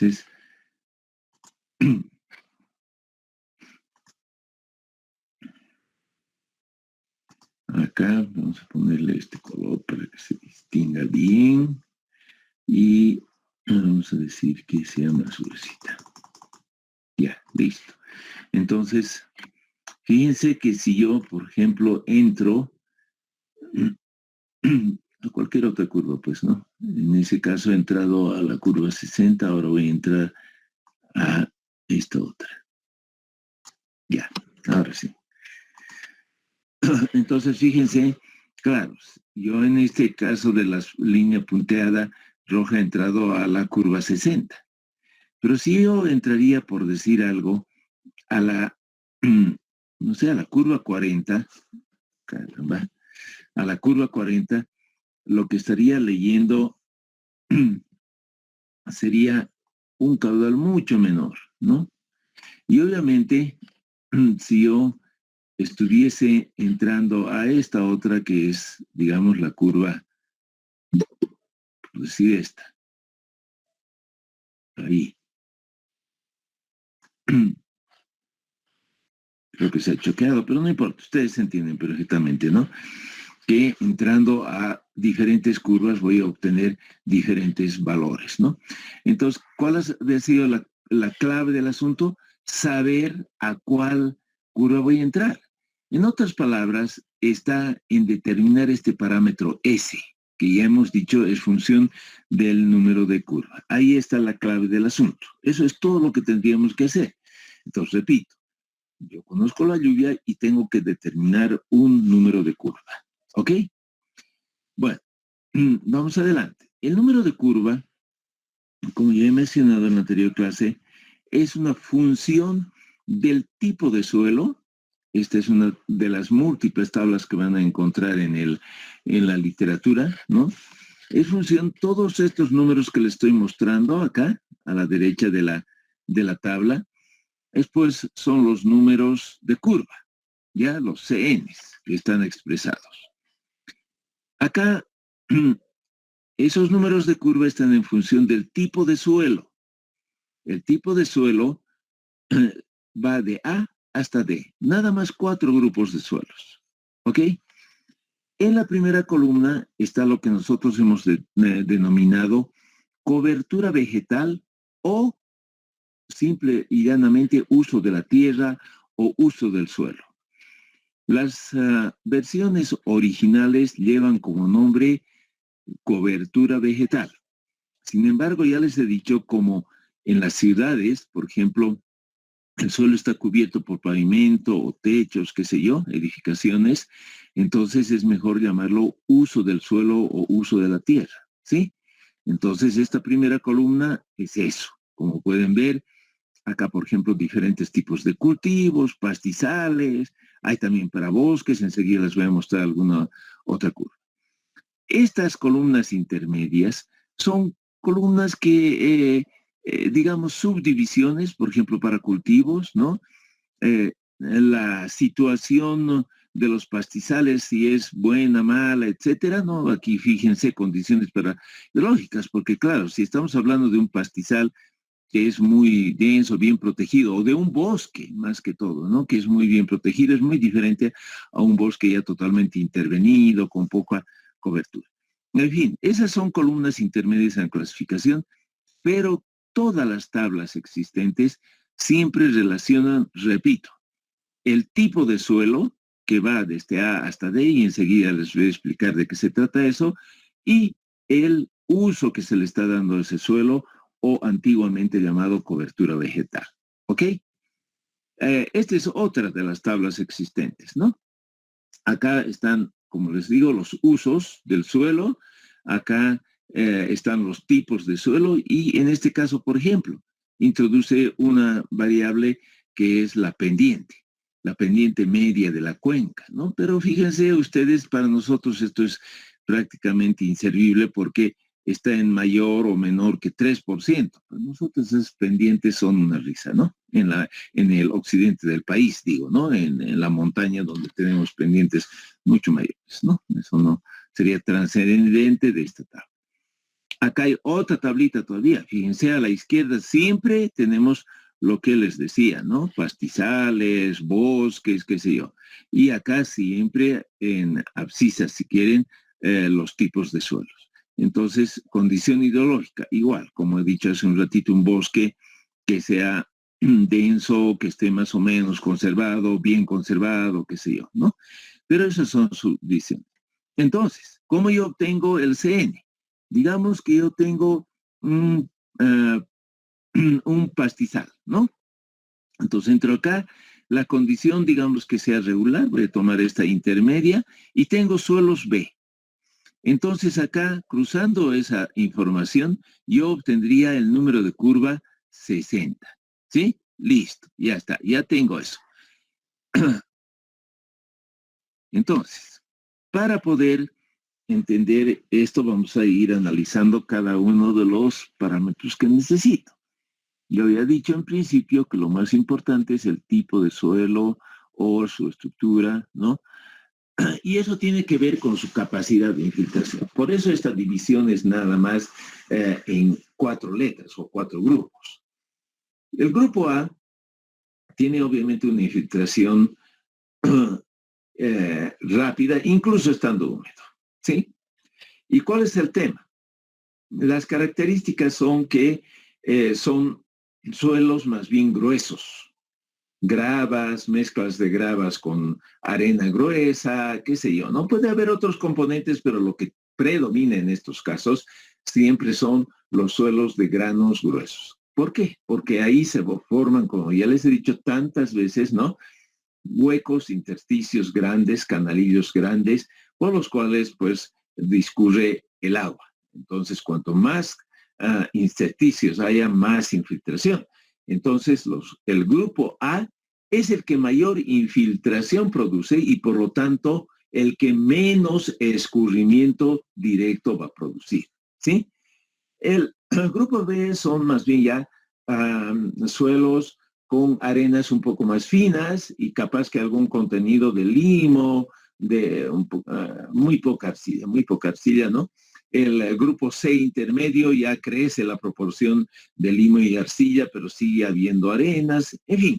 Entonces, acá vamos a ponerle este color para que se distinga bien. Y vamos a decir que sea más azulcita. Ya, listo. Entonces, fíjense que si yo, por ejemplo, entro a cualquier otra curva, pues, ¿no? En ese caso he entrado a la curva 60, ahora voy a entrar a esta otra. Ya, ahora sí. Entonces, fíjense, claro, yo en este caso de la línea punteada roja he entrado a la curva 60. Pero si yo entraría, por decir algo, a la, no sé, a la curva 40, caramba, a la curva 40, lo que estaría leyendo sería un caudal mucho menor, ¿no? Y obviamente, si yo estuviese entrando a esta otra que es, digamos, la curva, por decir esta, ahí. Creo que se ha choqueado, pero no importa, ustedes entienden perfectamente, ¿no? Que entrando a diferentes curvas voy a obtener diferentes valores, ¿no? Entonces, ¿cuál ha sido la clave del asunto? Saber a cuál curva voy a entrar. En otras palabras, está en determinar este parámetro S, que ya hemos dicho es función del número de curva. Ahí está la clave del asunto. Eso es todo lo que tendríamos que hacer. Entonces, repito, yo conozco la lluvia y tengo que determinar un número de curva. ¿Ok? Bueno, vamos adelante. El número de curva, como ya he mencionado en la anterior clase, es una función del tipo de suelo. Esta es una de las múltiples tablas que van a encontrar en la literatura, ¿no? Es función, todos estos números que les estoy mostrando acá, a la derecha de la tabla, pues son los números de curva, ya los CNs que están expresados. Acá, esos números de curva están en función del tipo de suelo. El tipo de suelo va de A hasta D. Nada más 4 grupos de suelos. ¿Ok? En la primera columna está lo que nosotros hemos denominado cobertura vegetal o simple y llanamente uso de la tierra o uso del suelo. Las versiones originales llevan como nombre cobertura vegetal. Sin embargo, ya les he dicho como en las ciudades, por ejemplo, el suelo está cubierto por pavimento o techos, qué sé yo, edificaciones, entonces es mejor llamarlo uso del suelo o uso de la tierra, ¿sí? Entonces esta primera columna es eso. Como pueden ver, acá, por ejemplo, diferentes tipos de cultivos, pastizales, hay también para bosques, enseguida les voy a mostrar alguna otra curva. Estas columnas intermedias son columnas que, digamos, subdivisiones, por ejemplo, para cultivos, ¿no? La situación de los pastizales, si es buena, mala, etcétera, ¿no? Aquí fíjense condiciones biológicas, porque claro, si estamos hablando de un pastizal que es muy denso, bien protegido, o de un bosque, más que todo, ¿no? Que es muy bien protegido, es muy diferente a un bosque ya totalmente intervenido, con poca cobertura. En fin, esas son columnas intermedias en clasificación, pero todas las tablas existentes siempre relacionan, repito, el tipo de suelo, que va desde A hasta D, y enseguida les voy a explicar de qué se trata eso, y el uso que se le está dando a ese suelo, o antiguamente llamado cobertura vegetal. ¿Ok? Esta es otra de las tablas existentes, ¿no? Acá están, como les digo, los usos del suelo, acá están los tipos de suelo, y en este caso, por ejemplo, introduce una variable que es la pendiente media de la cuenca, ¿no? Pero fíjense ustedes, para nosotros esto es prácticamente inservible porque está en mayor o menor que 3%. Para nosotros esos pendientes son una risa, ¿no? En el occidente del país, digo, ¿no? En la montaña donde tenemos pendientes mucho mayores, ¿no? Eso no sería trascendente de esta tabla. acá hay otra tablita todavía. Fíjense, a la izquierda siempre tenemos lo que les decía, ¿no? Pastizales, bosques, qué sé yo. Y acá siempre en abscisas, si quieren, los tipos de suelos. Entonces, condición hidrológica, igual, como he dicho hace un ratito, un bosque que sea denso, que esté más o menos conservado, bien conservado, qué sé yo, ¿no? Pero esas son sus diseños. Entonces, ¿cómo yo obtengo el CN? Digamos que yo tengo un, un pastizal, ¿no? Entonces entro acá, la condición, digamos que sea regular, voy a tomar esta intermedia y tengo suelos B. Entonces acá, cruzando esa información, yo obtendría el número de curva 60. ¿Sí? Listo, ya está, ya tengo eso. Entonces, para poder entender esto, vamos a ir analizando cada uno de los parámetros que necesito. Yo había dicho en principio que lo más importante es el tipo de suelo o su estructura, ¿no? Y eso tiene que ver con su capacidad de infiltración. Por eso esta división es nada más en 4 letras o 4 grupos. El grupo A tiene obviamente una infiltración rápida, incluso estando húmedo, ¿sí? ¿Y cuál es el tema? Las características son que son suelos más bien gruesos, gravas, mezclas de gravas con arena gruesa, qué sé yo, ¿no? Puede haber otros componentes, pero lo que predomina en estos casos siempre son los suelos de granos gruesos. ¿Por qué? Porque ahí se forman, como ya les he dicho tantas veces, ¿no? Huecos, intersticios grandes, canalillos grandes, por los cuales pues discurre el agua. Entonces, cuanto más intersticios haya, más infiltración. Entonces, el grupo A es el que mayor infiltración produce y por lo tanto el que menos escurrimiento directo va a producir. ¿Sí? El grupo B son más bien ya suelos con arenas un poco más finas y capaz que algún contenido de limo, de muy poca arcilla, ¿no? El grupo C intermedio ya crece la proporción de limo y arcilla, pero sigue habiendo arenas, en fin,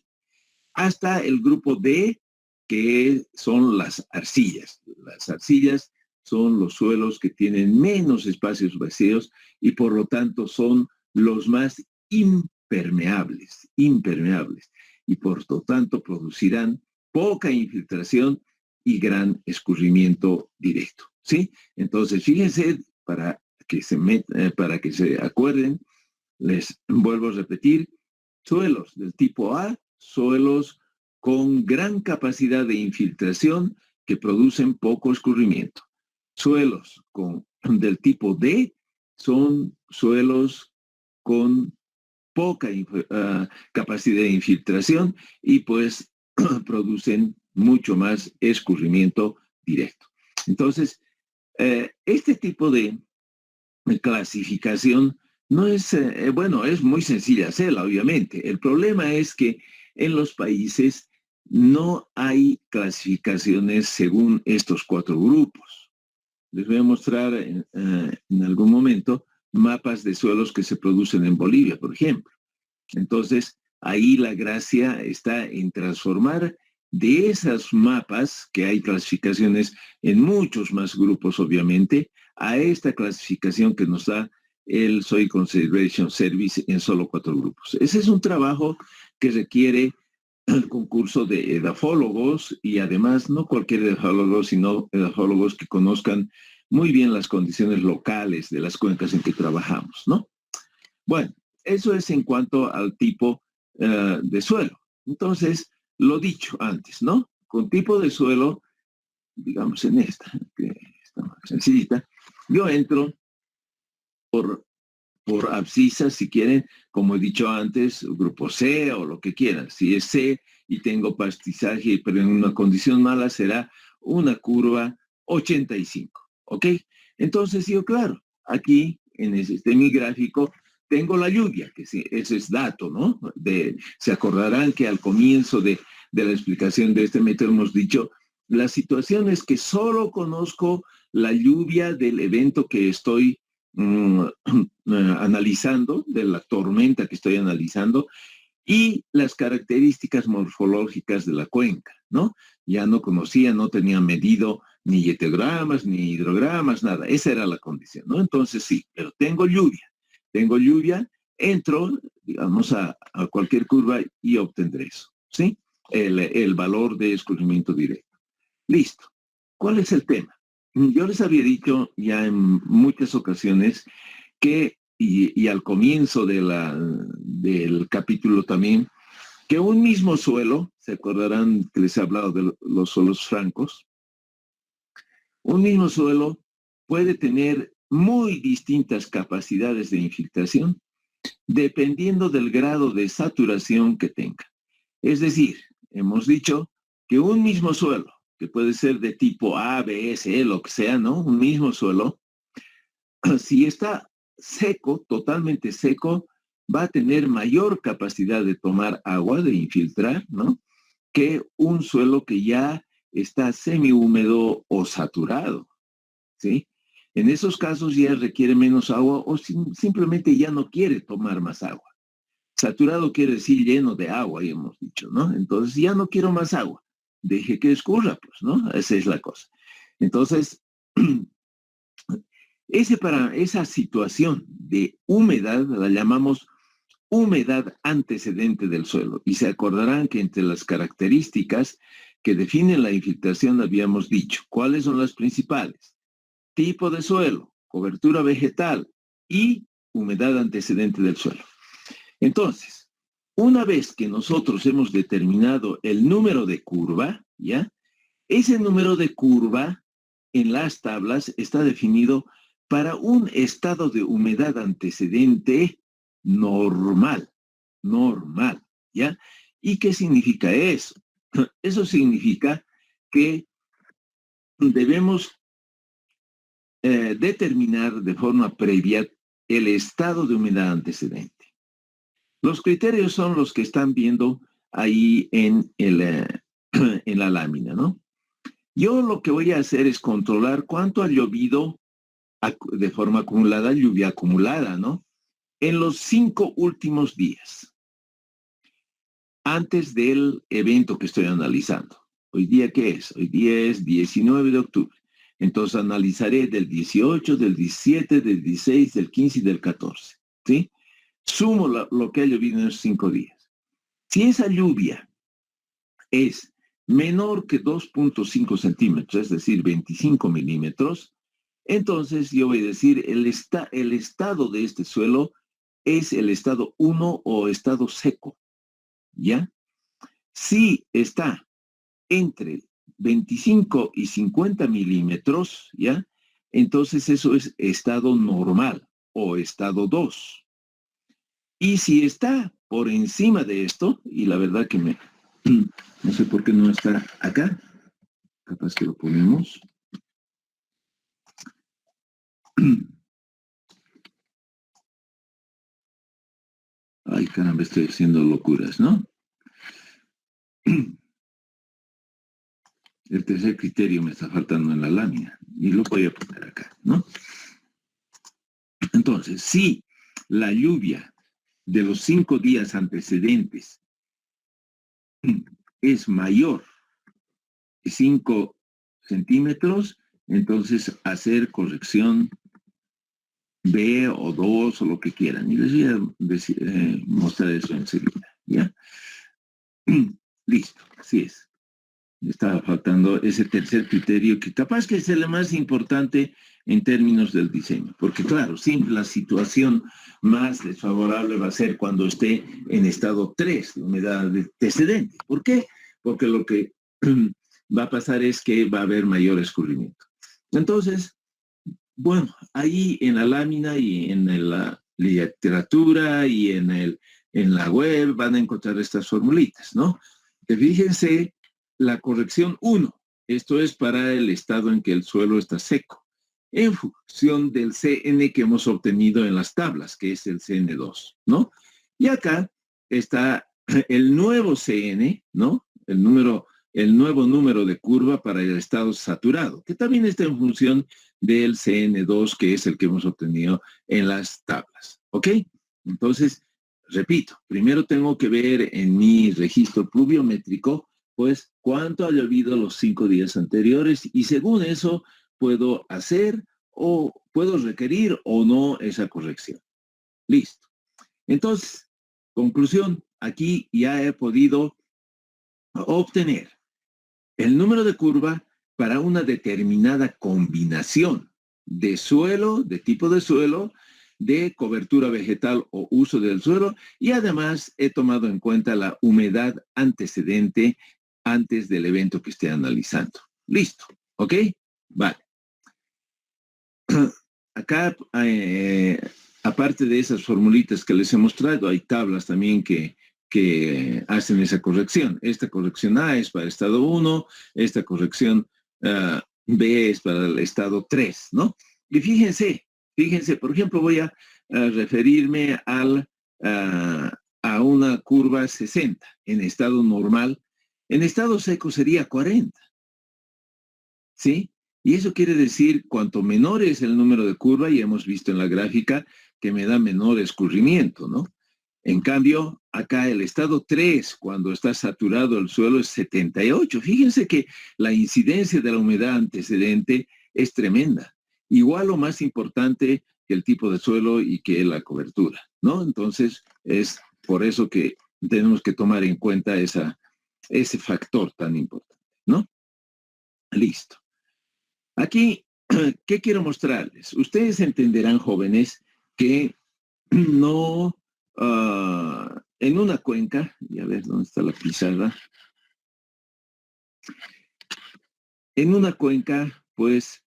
hasta el grupo D, que son las arcillas. Las arcillas son los suelos que tienen menos espacios vacíos y por lo tanto son los más impermeables, y por lo tanto producirán poca infiltración y gran escurrimiento directo, ¿sí? Entonces, fíjense, para que se acuerden, les vuelvo a repetir, suelos del tipo A, suelos con gran capacidad de infiltración que producen poco escurrimiento. Suelos del tipo D son suelos con poca capacidad de infiltración y pues producen mucho más escurrimiento directo. Entonces, este tipo de clasificación no es, bueno, es muy sencilla hacerla, obviamente. El problema es que en los países no hay clasificaciones según estos 4 grupos. Les voy a mostrar en algún momento mapas de suelos que se producen en Bolivia, por ejemplo. Entonces, ahí la gracia está en transformar de esos mapas, que hay clasificaciones en muchos más grupos, obviamente, a esta clasificación que nos da el Soil Conservation Service en solo 4 grupos. Ese es un trabajo que requiere el concurso de edafólogos y además no cualquier edafólogo, sino edafólogos que conozcan muy bien las condiciones locales de las cuencas en que trabajamos, ¿no? Bueno, eso es en cuanto al tipo de suelo. Entonces, lo dicho antes, ¿no? Con tipo de suelo, digamos en esta, que está más sencillita, yo entro por abscisas, si quieren, como he dicho antes, grupo C o lo que quieran. Si es C y tengo pastizaje, pero en una condición mala, será una curva 85, ¿ok? Entonces, yo, claro, aquí en mi gráfico tengo la lluvia, que sí, ese es dato, ¿no? Se acordarán que al comienzo de la explicación de este método hemos dicho, la situación es que solo conozco la lluvia del evento que estoy analizando, de la tormenta que estoy analizando, y las características morfológicas de la cuenca, ¿no? Ya no conocía, no tenía medido ni yeteogramas, ni hidrogramas, nada. Esa era la condición, ¿no? Entonces sí, pero tengo lluvia, entro, digamos, a cualquier curva y obtendré eso, ¿sí? El valor de escurrimiento directo. Listo. ¿Cuál es el tema? Yo les había dicho ya en muchas ocasiones que, y al comienzo del capítulo también, que un mismo suelo, se acordarán que les he hablado de los suelos francos, un mismo suelo puede tener muy distintas capacidades de infiltración dependiendo del grado de saturación que tenga. Es decir, hemos dicho que un mismo suelo, que puede ser de tipo A, B, C, lo que sea, ¿no? Un mismo suelo, si está seco, totalmente seco, va a tener mayor capacidad de tomar agua, de infiltrar, ¿no? Que un suelo que ya está semihúmedo o saturado, ¿sí? En esos casos ya requiere menos agua o simplemente ya no quiere tomar más agua. Saturado quiere decir lleno de agua, ya hemos dicho, ¿no? Entonces ya no quiero más agua. Deje que escurra, pues, ¿no? Esa es la cosa. Entonces, para esa situación de humedad la llamamos humedad antecedente del suelo. Y se acordarán que entre las características que definen la infiltración habíamos dicho, ¿cuáles son las principales? Tipo de suelo, cobertura vegetal y humedad antecedente del suelo. Entonces, una vez que nosotros hemos determinado el número de curva, ¿ya? Ese número de curva en las tablas está definido para un estado de humedad antecedente normal, ¿ya? ¿Y qué significa eso? Eso significa que debemos determinar de forma previa el estado de humedad antecedente. Los criterios son los que están viendo ahí en la lámina, ¿no? Yo lo que voy a hacer es controlar cuánto ha llovido de forma acumulada, lluvia acumulada, ¿no? En los 5 últimos días, antes del evento que estoy analizando. ¿Hoy día qué es? Hoy día es 19 de octubre. Entonces analizaré del 18, del 17, del 16, del 15 y del 14, ¿sí? Sumo lo que ha llovido en esos 5 días. Si esa lluvia es menor que 2.5 centímetros, es decir, 25 milímetros, entonces yo voy a decir el estado de este suelo es el estado 1 o estado seco, ¿ya? Si está entre 25 y 50 milímetros, ¿ya? Entonces eso es estado normal o estado 2. Y si está por encima de esto, y la verdad que no sé por qué no está acá, capaz que lo ponemos. Ay, caramba, estoy haciendo locuras, ¿no? El tercer criterio me está faltando en la lámina y lo voy a poner acá, ¿no? Entonces, si la lluvia de los 5 días antecedentes es mayor que 5 centímetros, entonces hacer corrección B o 2 o lo que quieran. Y les voy a mostrar eso enseguida, ¿ya? Listo, así es. Me estaba faltando ese tercer criterio que capaz que es el más importante en términos del diseño, porque claro, siempre la situación más desfavorable va a ser cuando esté en estado 3 de humedad antecedente. ¿Por qué? Porque lo que va a pasar es que va a haber mayor escurrimiento. Entonces, bueno, ahí en la lámina y en la literatura y en la web van a encontrar estas formulitas, ¿no? Que fíjense la corrección 1. Esto es para el estado en que el suelo está seco, en función del CN que hemos obtenido en las tablas, que es el CN2, ¿no? Y acá está el nuevo CN, ¿no? El nuevo número de curva para el estado saturado, que también está en función del CN2, que es el que hemos obtenido en las tablas. ¿Ok? Entonces, repito, primero tengo que ver en mi registro pluviométrico, pues, cuánto ha llovido los 5 días anteriores y según eso puedo hacer o puedo requerir o no esa corrección. Listo. Entonces, conclusión, aquí ya he podido obtener el número de curva para una determinada combinación de suelo, de tipo de suelo, de cobertura vegetal o uso del suelo, y además he tomado en cuenta la humedad antecedente antes del evento que esté analizando. Listo, ¿ok? Vale. Acá, aparte de esas formulitas que les he mostrado, hay tablas también que hacen esa corrección. Esta corrección A es para estado 1, esta corrección B es para el estado 3, ¿no? Y fíjense, por ejemplo, voy a referirme a una curva 60 en estado normal. En estado seco sería 40, ¿sí? Y eso quiere decir, cuanto menor es el número de curva, y hemos visto en la gráfica que me da menor escurrimiento, ¿no? En cambio, acá el estado 3, cuando está saturado el suelo, es 78. Fíjense que la incidencia de la humedad antecedente es tremenda. Igual o más importante que el tipo de suelo y que la cobertura, ¿no? Entonces, es por eso que tenemos que tomar en cuenta ese factor tan importante, ¿no? Listo. Aquí, ¿qué quiero mostrarles? Ustedes entenderán, jóvenes, que no, en una cuenca, y a ver dónde está la pizarra, en una cuenca, pues,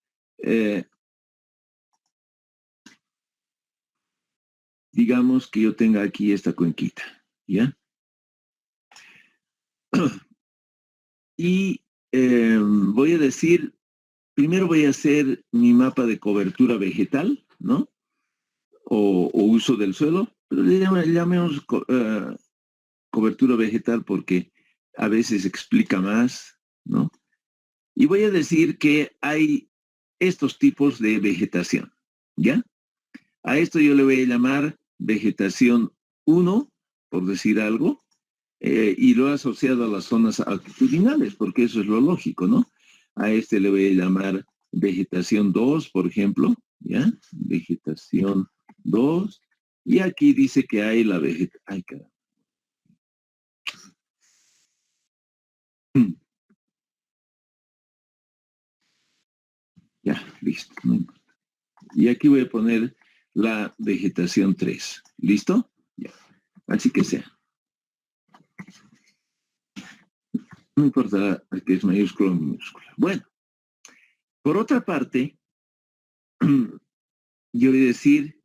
digamos que yo tenga aquí esta cuenquita, ¿ya? Y voy a decir, primero voy a hacer mi mapa de cobertura vegetal, ¿no? O uso del suelo, pero le llamemos cobertura vegetal porque a veces explica más, ¿no? Y voy a decir que hay estos tipos de vegetación, ¿ya? A esto yo le voy a llamar vegetación 1, por decir algo, y lo he asociado a las zonas altitudinales, porque eso es lo lógico, ¿no? A este le voy a llamar vegetación 2, por ejemplo, ¿ya? Vegetación 2, y aquí dice que hay la vegetación. Ay, caramba. Ya, listo. Y aquí voy a poner la vegetación 3. ¿Listo? Ya. Así que sea. No importa que es mayúscula o minúscula. Bueno, por otra parte, yo voy a decir,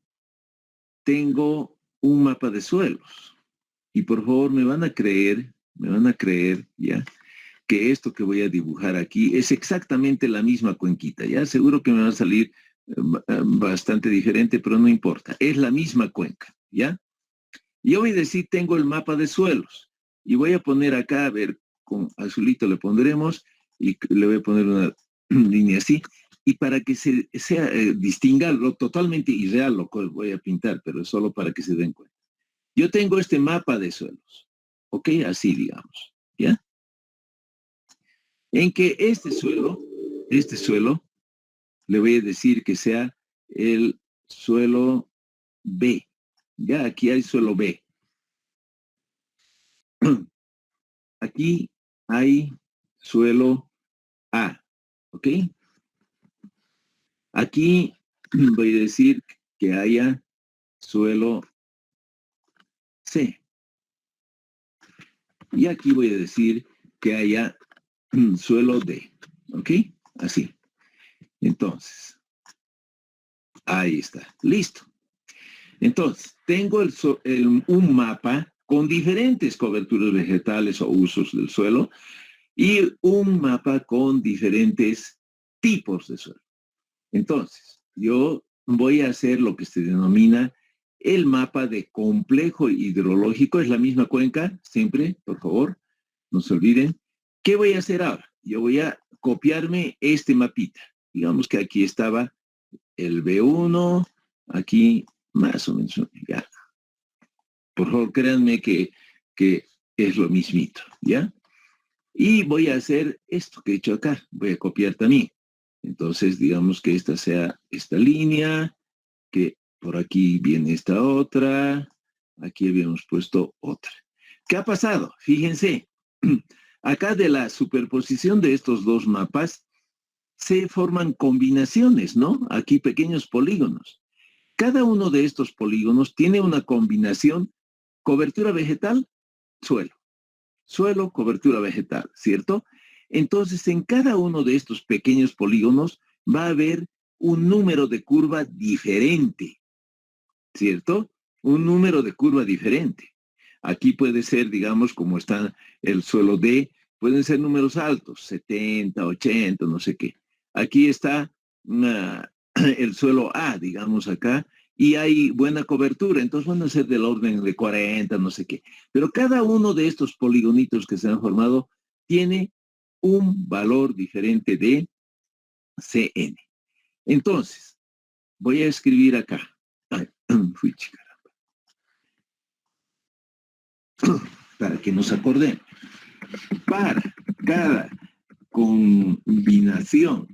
tengo un mapa de suelos. Y por favor me van a creer, ya, que esto que voy a dibujar aquí es exactamente la misma cuenquita. Ya seguro que me va a salir bastante diferente, pero no importa. Es la misma cuenca, ¿ya? Yo voy a decir, tengo el mapa de suelos. Y voy a poner acá, a ver, con azulito le pondremos, y le voy a poner una línea así. Y para que sea distinga lo totalmente irreal lo que voy a pintar, pero solo para que se den cuenta. Yo tengo este mapa de suelos, ¿ok? Así digamos, ¿ya? En que este suelo, le voy a decir que sea el suelo B. Ya, aquí hay suelo B. Aquí hay suelo A, ¿ok? Aquí voy a decir que haya suelo C. Y aquí voy a decir que haya suelo D, ¿ok? Así. Entonces, ahí está. Listo. Entonces, tengo un mapa con diferentes coberturas vegetales o usos del suelo y un mapa con diferentes tipos de suelo. Entonces, yo voy a hacer lo que se denomina el mapa de complejo hidrológico. Es la misma cuenca, siempre, por favor, no se olviden. ¿Qué voy a hacer ahora? Yo voy a copiarme este mapita. Digamos que aquí estaba el B1, aquí más o menos, ya. Por favor, créanme que es lo mismito, ¿ya? Y voy a hacer esto que he hecho acá, voy a copiar también. Entonces, digamos que esta sea esta línea, que por aquí viene esta otra, aquí habíamos puesto otra. ¿Qué ha pasado? Fíjense, acá de la superposición de estos dos mapas se forman combinaciones, ¿no? Aquí pequeños polígonos. Cada uno de estos polígonos tiene una combinación cobertura vegetal, suelo. Suelo, cobertura vegetal, ¿cierto? Entonces, en cada uno de estos pequeños polígonos va a haber un número de curva diferente, ¿cierto? Un número de curva diferente. Aquí puede ser, digamos, como está el suelo D, pueden ser números altos, 70, 80, no sé qué. Aquí está el suelo A, digamos acá, y hay buena cobertura, entonces van a ser del orden de 40, no sé qué. Pero cada uno de estos poligonitos que se han formado tiene un valor diferente de CN. Entonces, voy a escribir acá. Ay, fui chica. Para que nos acordemos. Para cada combinación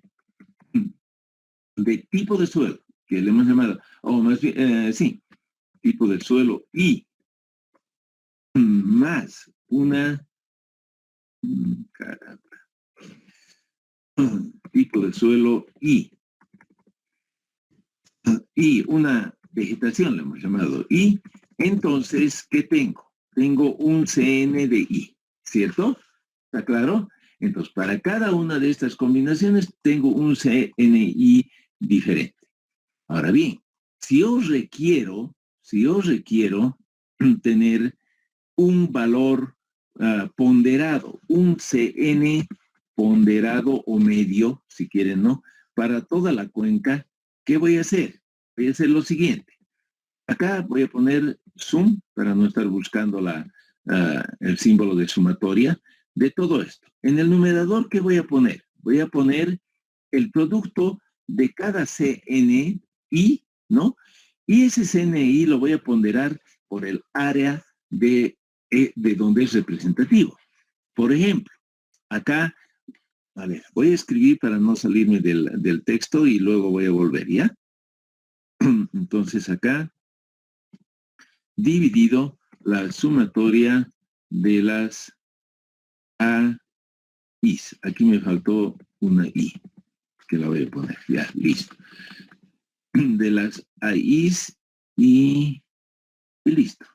de tipo de suelo, que le hemos llamado, o más bien, sí, tipo de suelo y más una, caramba, tipo de suelo y una vegetación, le hemos llamado, y entonces, ¿qué tengo? Tengo un CN de I, ¿cierto? ¿Está claro? Entonces, para cada una de estas combinaciones tengo un CNI diferente. Ahora bien, si yo requiero tener un valor ponderado, un CN ponderado o medio, si quieren, ¿no? Para toda la cuenca, ¿qué voy a hacer? Voy a hacer lo siguiente. Acá voy a poner sum para no estar buscando el símbolo de sumatoria de todo esto. En el numerador, ¿qué voy a poner? Voy a poner el producto de cada CNI, ¿no? Y ese CNI lo voy a ponderar por el área de donde es representativo. Por ejemplo, acá, a ver, voy a escribir para no salirme del texto y luego voy a volver, ¿ya? Entonces acá, dividido la sumatoria de las AIs. Aquí me faltó una I, que la voy a poner, ya, listo. De las AIs y listo.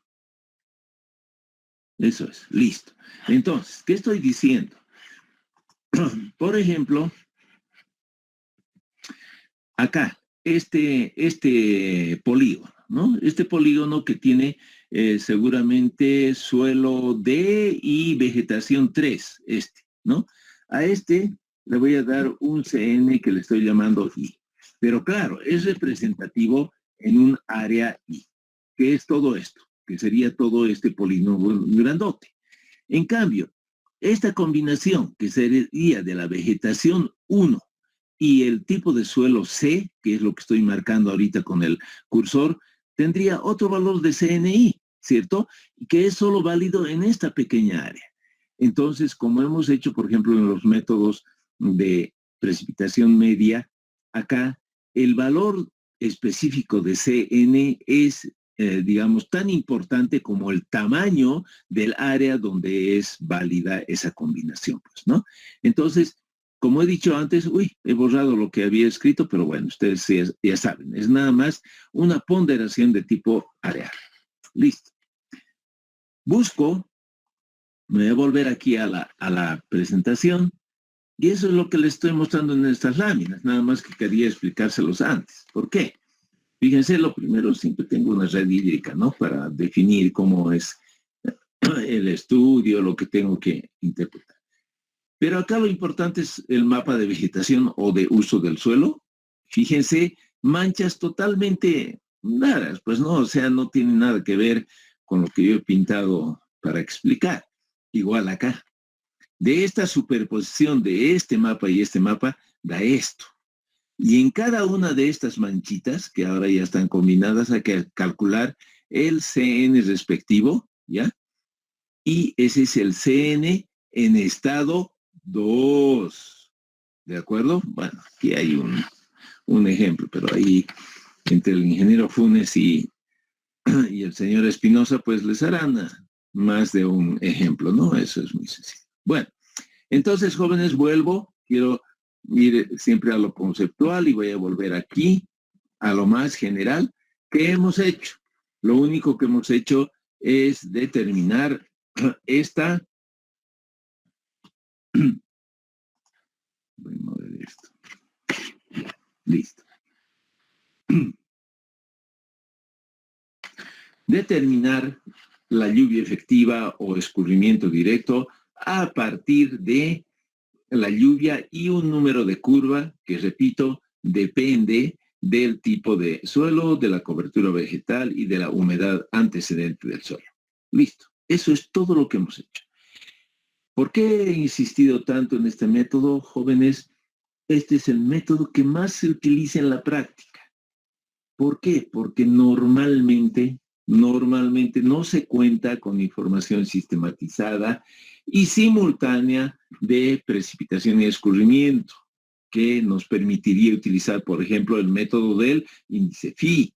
Eso es, listo. Entonces, ¿qué estoy diciendo? Por ejemplo, acá, este polígono, ¿no? Este polígono que tiene seguramente suelo D y vegetación 3, ¿no? A este le voy a dar un CN que le estoy llamando I. Pero claro, es representativo en un área I, que es todo esto, que sería todo este polígono grandote. En cambio, esta combinación que sería de la vegetación 1 y el tipo de suelo C, que es lo que estoy marcando ahorita con el cursor, tendría otro valor de CNI, ¿cierto? Que es solo válido en esta pequeña área. Entonces, como hemos hecho, por ejemplo, en los métodos de precipitación media, acá el valor específico de CN es, digamos, tan importante como el tamaño del área donde es válida esa combinación, pues, ¿no? Entonces, como he dicho antes, he borrado lo que había escrito, pero bueno, ustedes ya saben, es nada más una ponderación de tipo areal. Listo. Busco, me voy a volver aquí a la presentación, y eso es lo que les estoy mostrando en estas láminas, nada más que quería explicárselos antes. ¿Por qué? Fíjense, lo primero, siempre tengo una red hídrica, ¿no? Para definir cómo es el estudio, lo que tengo que interpretar. Pero acá lo importante es el mapa de vegetación o de uso del suelo. Fíjense, manchas totalmente raras, pues no, o sea, no tiene nada que ver con lo que yo he pintado para explicar. Igual acá. De esta superposición de este mapa y este mapa, da esto. Y en cada una de estas manchitas, que ahora ya están combinadas, hay que calcular el CN respectivo, ¿ya? Y ese es el CN en estado 2. ¿De acuerdo? Bueno, aquí hay un ejemplo, pero ahí entre el ingeniero Funes y el señor Espinosa, pues les harán más de un ejemplo, ¿no? Eso es muy sencillo. Bueno, entonces, jóvenes, vuelvo, quiero ir siempre a lo conceptual y voy a volver aquí a lo más general. ¿Qué hemos hecho? Lo único que hemos hecho es determinar esta. Voy a mover esto. Listo. Determinar la lluvia efectiva o escurrimiento directo a partir de la lluvia y un número de curva que, repito, depende del tipo de suelo, de la cobertura vegetal y de la humedad antecedente del suelo. Listo. Eso es todo lo que hemos hecho. ¿Por qué he insistido tanto en este método, jóvenes? Este es el método que más se utiliza en la práctica. ¿Por qué? Porque normalmente no se cuenta con información sistematizada y simultánea de precipitación y escurrimiento, que nos permitiría utilizar, por ejemplo, el método del índice Phi.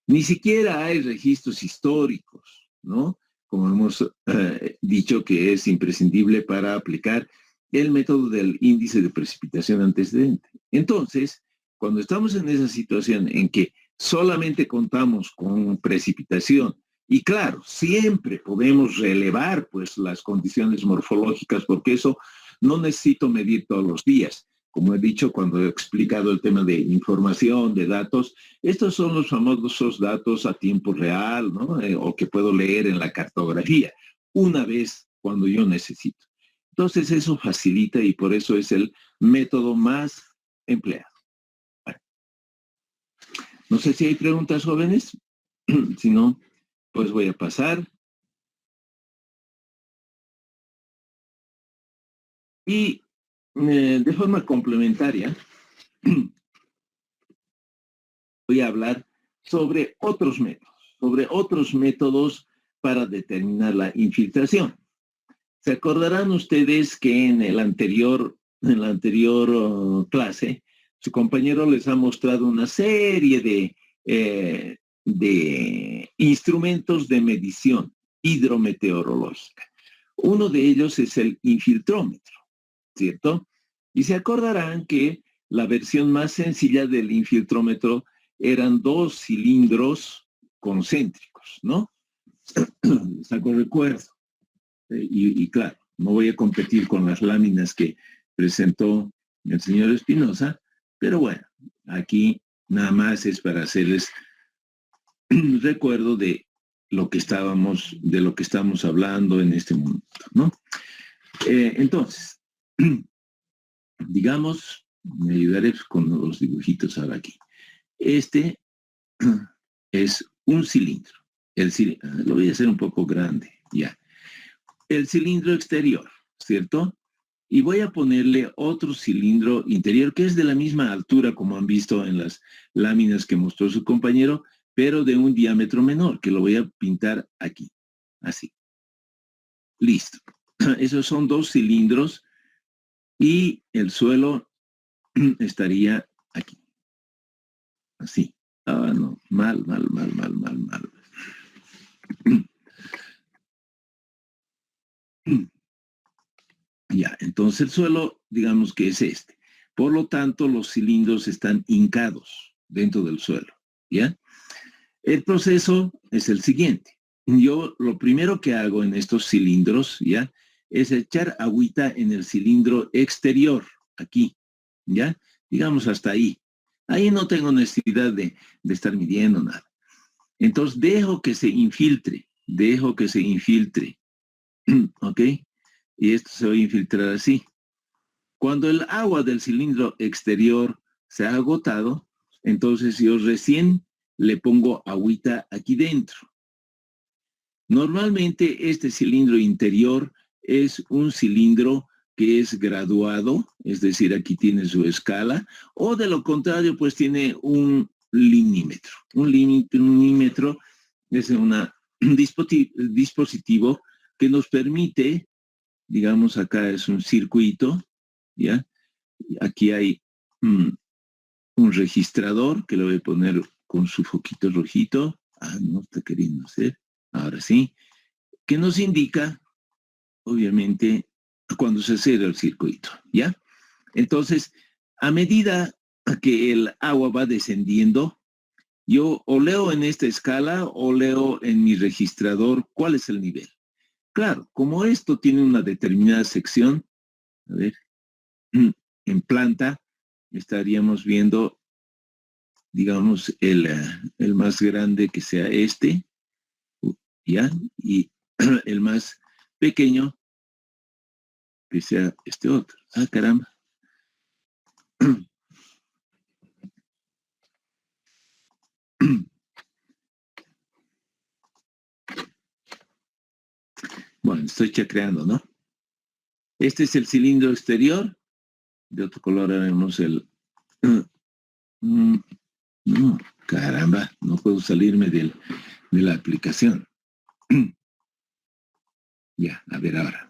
Ni siquiera hay registros históricos, ¿no? Como hemos dicho que es imprescindible para aplicar el método del índice de precipitación antecedente. Entonces, cuando estamos en esa situación en que solamente contamos con precipitación, y claro, siempre podemos relevar pues las condiciones morfológicas, porque eso no necesito medir todos los días. Como he dicho cuando he explicado el tema de información, de datos, estos son los famosos datos a tiempo real, ¿no? O que puedo leer en la cartografía, una vez cuando yo necesito. Entonces eso facilita y por eso es el método más empleado. Bueno, no sé si hay preguntas, jóvenes. Si no, pues voy a pasar. Y de forma complementaria, voy a hablar sobre otros métodos para determinar la infiltración. Se acordarán ustedes que en la anterior clase, su compañero les ha mostrado una serie de instrumentos de medición hidrometeorológica. Uno de ellos es el infiltrómetro, ¿cierto? Y se acordarán que la versión más sencilla del infiltrómetro eran 2 cilindros concéntricos, ¿no? Saco recuerdo. Y claro, no voy a competir con las láminas que presentó el señor Espinosa, pero bueno, aquí nada más es para hacerles recuerdo de lo que estamos hablando en este momento, ¿no? Entonces, digamos, me ayudaré con los dibujitos ahora aquí. Este es un cilindro. Lo voy a hacer un poco grande, ya. El cilindro exterior, ¿cierto? Y voy a ponerle otro cilindro interior que es de la misma altura como han visto en las láminas que mostró su compañero, pero de un diámetro menor, que lo voy a pintar aquí, así. Listo. Esos son 2 cilindros y el suelo estaría aquí. Así. Ah, no, mal. Ya, entonces el suelo, digamos que es este. Por lo tanto, los cilindros están hincados dentro del suelo, ¿ya? El proceso es el siguiente. Yo lo primero que hago en estos cilindros, ¿ya? Es echar agüita en el cilindro exterior, aquí, ¿ya? Digamos hasta ahí. Ahí no tengo necesidad de estar midiendo nada. Entonces dejo que se infiltre, ¿ok? Y esto se va a infiltrar así. Cuando el agua del cilindro exterior se ha agotado, entonces yo recién le pongo agüita aquí dentro. Normalmente este cilindro interior es un cilindro que es graduado, es decir, aquí tiene su escala, o de lo contrario, pues tiene un limímetro. Un limímetro es un dispositivo que nos permite, digamos, acá es un circuito, ¿ya? Aquí hay un registrador que lo voy a poner con su foquito rojito. Ah, no está queriendo hacer. Ahora sí. Que nos indica, obviamente, cuando se cierra el circuito, ¿ya? Entonces, a medida que el agua va descendiendo, yo o leo en esta escala o leo en mi registrador cuál es el nivel. Claro, como esto tiene una determinada sección, a ver, en planta, estaríamos viendo, digamos, el más grande que sea este, ¿ya? Y el más pequeño que sea este otro. Ah, caramba. Bueno, estoy checreando, ¿no? Este es el cilindro exterior. De otro color haremos el... No, caramba, no puedo salirme de la aplicación. Ya, a ver ahora.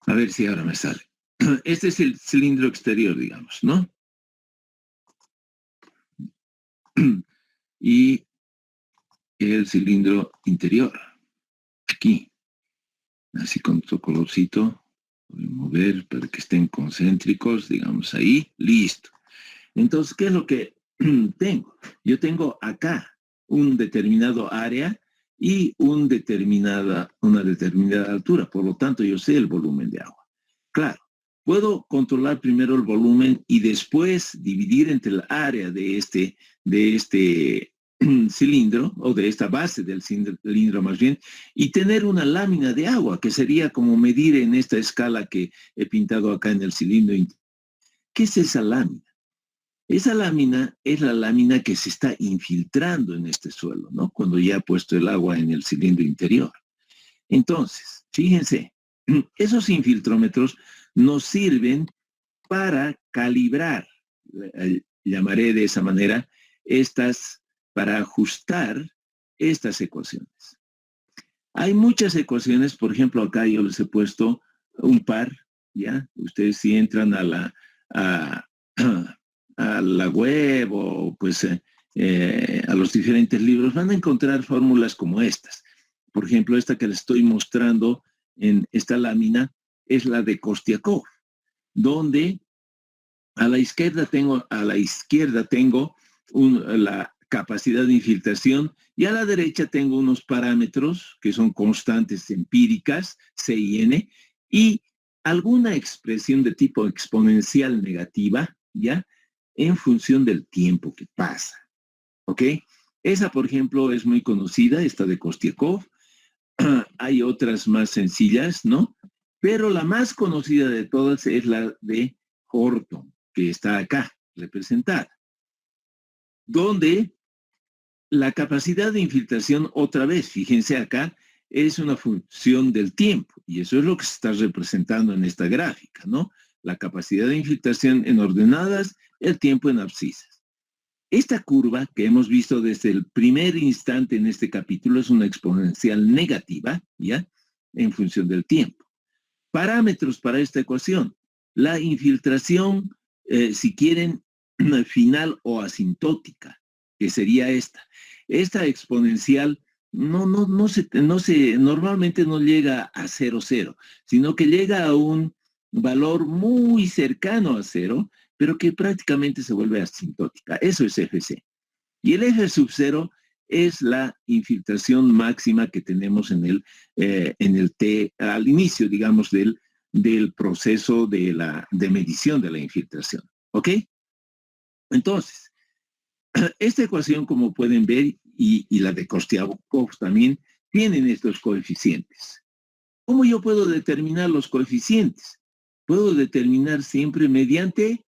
A ver si ahora me sale. Este es el cilindro exterior, digamos, ¿no? Y el cilindro interior. Aquí. Así con otro colorcito. Voy a mover para que estén concéntricos, digamos ahí. Listo. Entonces, ¿qué es lo que tengo? Yo tengo acá un determinado área y una determinada altura. Por lo tanto, yo sé el volumen de agua. Claro, puedo controlar primero el volumen y después dividir entre el área de este cilindro o de esta base del cilindro más bien y tener una lámina de agua que sería como medir en esta escala que he pintado acá en el cilindro. ¿Qué es esa lámina? Esa lámina es la lámina que se está infiltrando en este suelo, ¿no? Cuando ya he puesto el agua en el cilindro interior. Entonces, fíjense, esos infiltrómetros nos sirven para calibrar, llamaré de esa manera, para ajustar estas ecuaciones. Hay muchas ecuaciones, por ejemplo, acá yo les he puesto un par, ¿ya? Ustedes si entran a la web o pues a los diferentes libros, van a encontrar fórmulas como estas. Por ejemplo, esta que les estoy mostrando en esta lámina es la de Kostiakov, donde a la izquierda tengo la capacidad de infiltración y a la derecha tengo unos parámetros que son constantes empíricas, C y N, y alguna expresión de tipo exponencial negativa, ¿ya? En función del tiempo que pasa, ¿ok? Esa, por ejemplo, es muy conocida, esta de Kostiakov. Hay otras más sencillas, ¿no? Pero la más conocida de todas es la de Horton, que está acá representada, donde la capacidad de infiltración, otra vez, fíjense acá, es una función del tiempo, y eso es lo que se está representando en esta gráfica, ¿no? La capacidad de infiltración en ordenadas, el tiempo en abscisas. Esta curva que hemos visto desde el primer instante en este capítulo es una exponencial negativa, ¿ya? En función del tiempo. Parámetros para esta ecuación. La infiltración, si quieren, final o asintótica, que sería esta. Esta exponencial normalmente no llega a 0,0, sino que llega a un valor muy cercano a 0, pero que prácticamente se vuelve asintótica. Eso es FC. Y el F sub 0 es la infiltración máxima que tenemos en el T, al inicio, digamos, del proceso de medición de la infiltración. ¿Ok? Entonces, esta ecuación, como pueden ver, y la de Kostiakov también, tienen estos coeficientes. ¿Cómo yo puedo determinar los coeficientes? Puedo determinar siempre mediante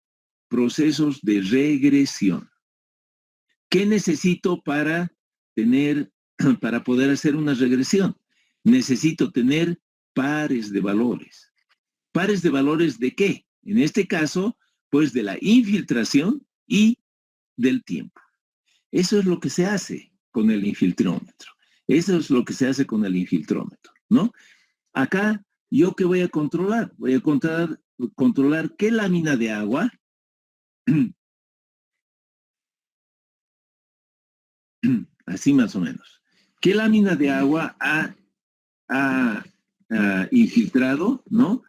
procesos de regresión. ¿Qué necesito para poder hacer una regresión? Necesito tener pares de valores. ¿Pares de valores de qué? En este caso, pues de la infiltración y del tiempo. Eso es lo que se hace con el infiltrómetro. Eso es lo que se hace con el infiltrómetro, ¿no? Acá, ¿yo qué voy a controlar? Voy a controlar qué lámina de agua, así más o menos, qué lámina de agua ha infiltrado, ¿no?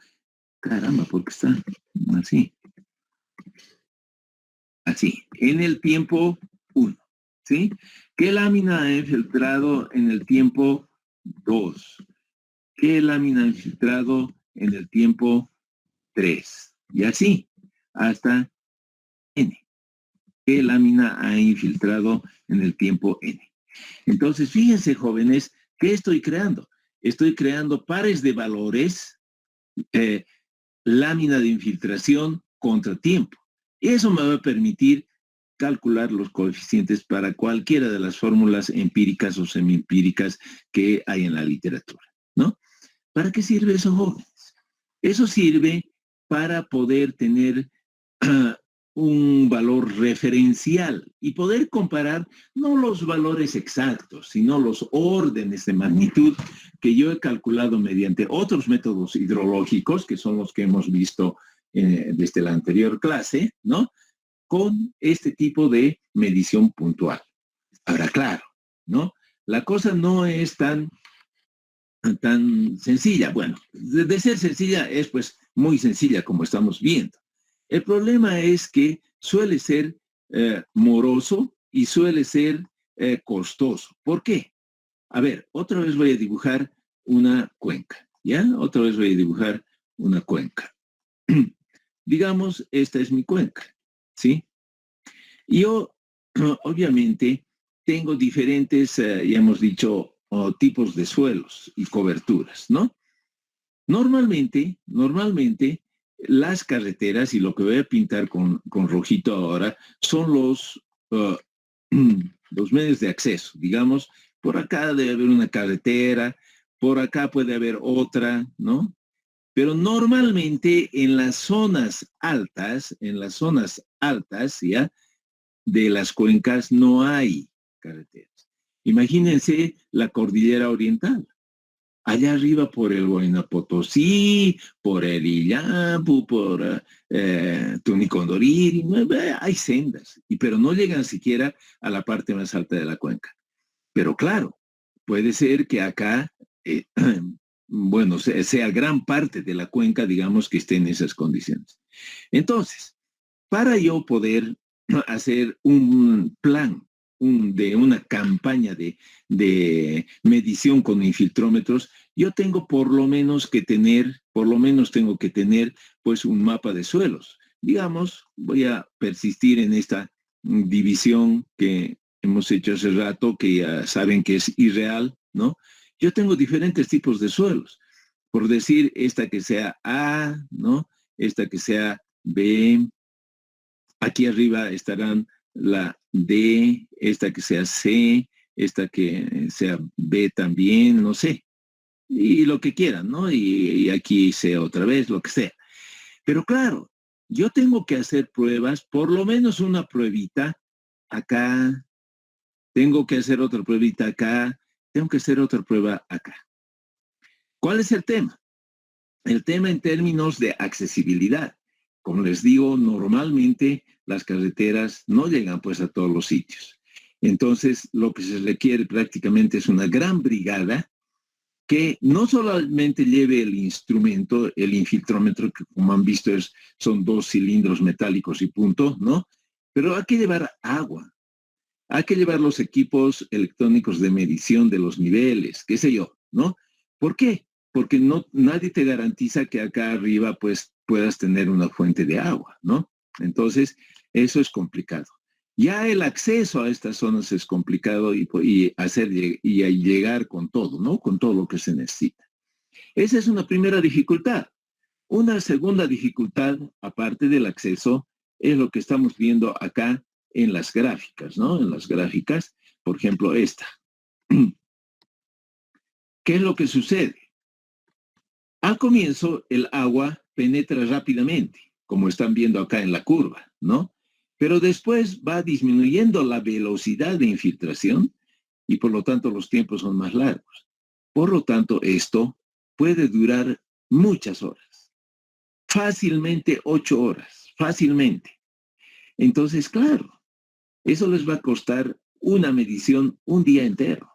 Caramba, porque está así, así, en el tiempo 1, ¿sí? ¿Qué lámina ha infiltrado en el tiempo 2? ¿Qué lámina ha infiltrado en el tiempo 3? Y así, hasta N. ¿Qué lámina ha infiltrado en el tiempo N? Entonces, fíjense, jóvenes, ¿qué estoy creando? Estoy creando pares de valores, lámina de infiltración contra tiempo. Eso me va a permitir calcular los coeficientes para cualquiera de las fórmulas empíricas o semiempíricas que hay en la literatura, ¿no? ¿Para qué sirve eso, jóvenes? Eso sirve para poder tener un valor referencial y poder comparar no los valores exactos, sino los órdenes de magnitud que yo he calculado mediante otros métodos hidrológicos, que son los que hemos visto desde la anterior clase, ¿no? Con este tipo de medición puntual. Ahora, claro, ¿no? La cosa no es tan sencilla. Bueno, de ser sencilla es pues muy sencilla como estamos viendo. El problema es que suele ser moroso y suele ser costoso. ¿Por qué? A ver, otra vez voy a dibujar una cuenca, ¿ya? Otra vez voy a dibujar una cuenca. Digamos, esta es mi cuenca, ¿sí? Yo, obviamente, tengo diferentes, ya hemos dicho, tipos de suelos y coberturas, ¿no? Normalmente, las carreteras, y lo que voy a pintar con rojito ahora, son los medios de acceso. Digamos, por acá debe haber una carretera, por acá puede haber otra, ¿no? Pero normalmente en las zonas altas, ¿ya? De las cuencas no hay carreteras. Imagínense la cordillera oriental. Allá arriba por el Huayna Potosí, por el Illapu, por Tunicondoriri, hay sendas, pero no llegan siquiera a la parte más alta de la cuenca. Pero claro, puede ser que acá, bueno, sea gran parte de la cuenca, digamos, que esté en esas condiciones. Entonces, para yo poder hacer un plan de una campaña de medición con infiltrómetros, yo tengo por lo menos tengo que tener pues un mapa de suelos. Digamos, voy a persistir en esta división que hemos hecho hace rato, que ya saben que es irreal, ¿no? Yo tengo diferentes tipos de suelos. Por decir, esta que sea A, ¿no? Esta que sea B, aquí arriba estarán la D, esta que sea C, esta que sea B también, no sé. Y lo que quieran, ¿no? Y aquí sea otra vez, lo que sea. Pero claro, yo tengo que hacer pruebas, por lo menos una pruebita acá, tengo que hacer otra pruebita acá, tengo que hacer otra prueba acá. ¿Cuál es el tema? El tema en términos de accesibilidad. Como les digo, normalmente las carreteras no llegan pues a todos los sitios. Entonces, lo que se requiere prácticamente es una gran brigada que no solamente lleve el instrumento, el infiltrómetro, que como han visto son 2 cilindros metálicos y punto, ¿no? Pero hay que llevar agua, hay que llevar los equipos electrónicos de medición de los niveles, qué sé yo, ¿no? ¿Por qué? Porque nadie te garantiza que acá arriba pues puedas tener una fuente de agua, ¿no? Entonces, eso es complicado. Ya el acceso a estas zonas es complicado y llegar con todo, ¿no? Con todo lo que se necesita. Esa es una primera dificultad. Una segunda dificultad, aparte del acceso, es lo que estamos viendo acá en las gráficas, ¿no? En las gráficas, por ejemplo, esta. ¿Qué es lo que sucede? Al comienzo, el agua penetra rápidamente, como están viendo acá en la curva, ¿no? Pero después va disminuyendo la velocidad de infiltración y por lo tanto los tiempos son más largos. Por lo tanto, esto puede durar muchas horas, fácilmente 8 horas, fácilmente. Entonces, claro, eso les va a costar una medición un día entero,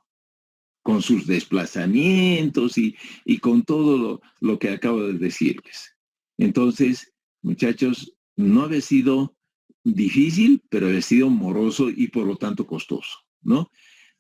con sus desplazamientos y con todo lo que acabo de decirles. Entonces, muchachos, no había sido difícil, pero había sido moroso y por lo tanto costoso, ¿no?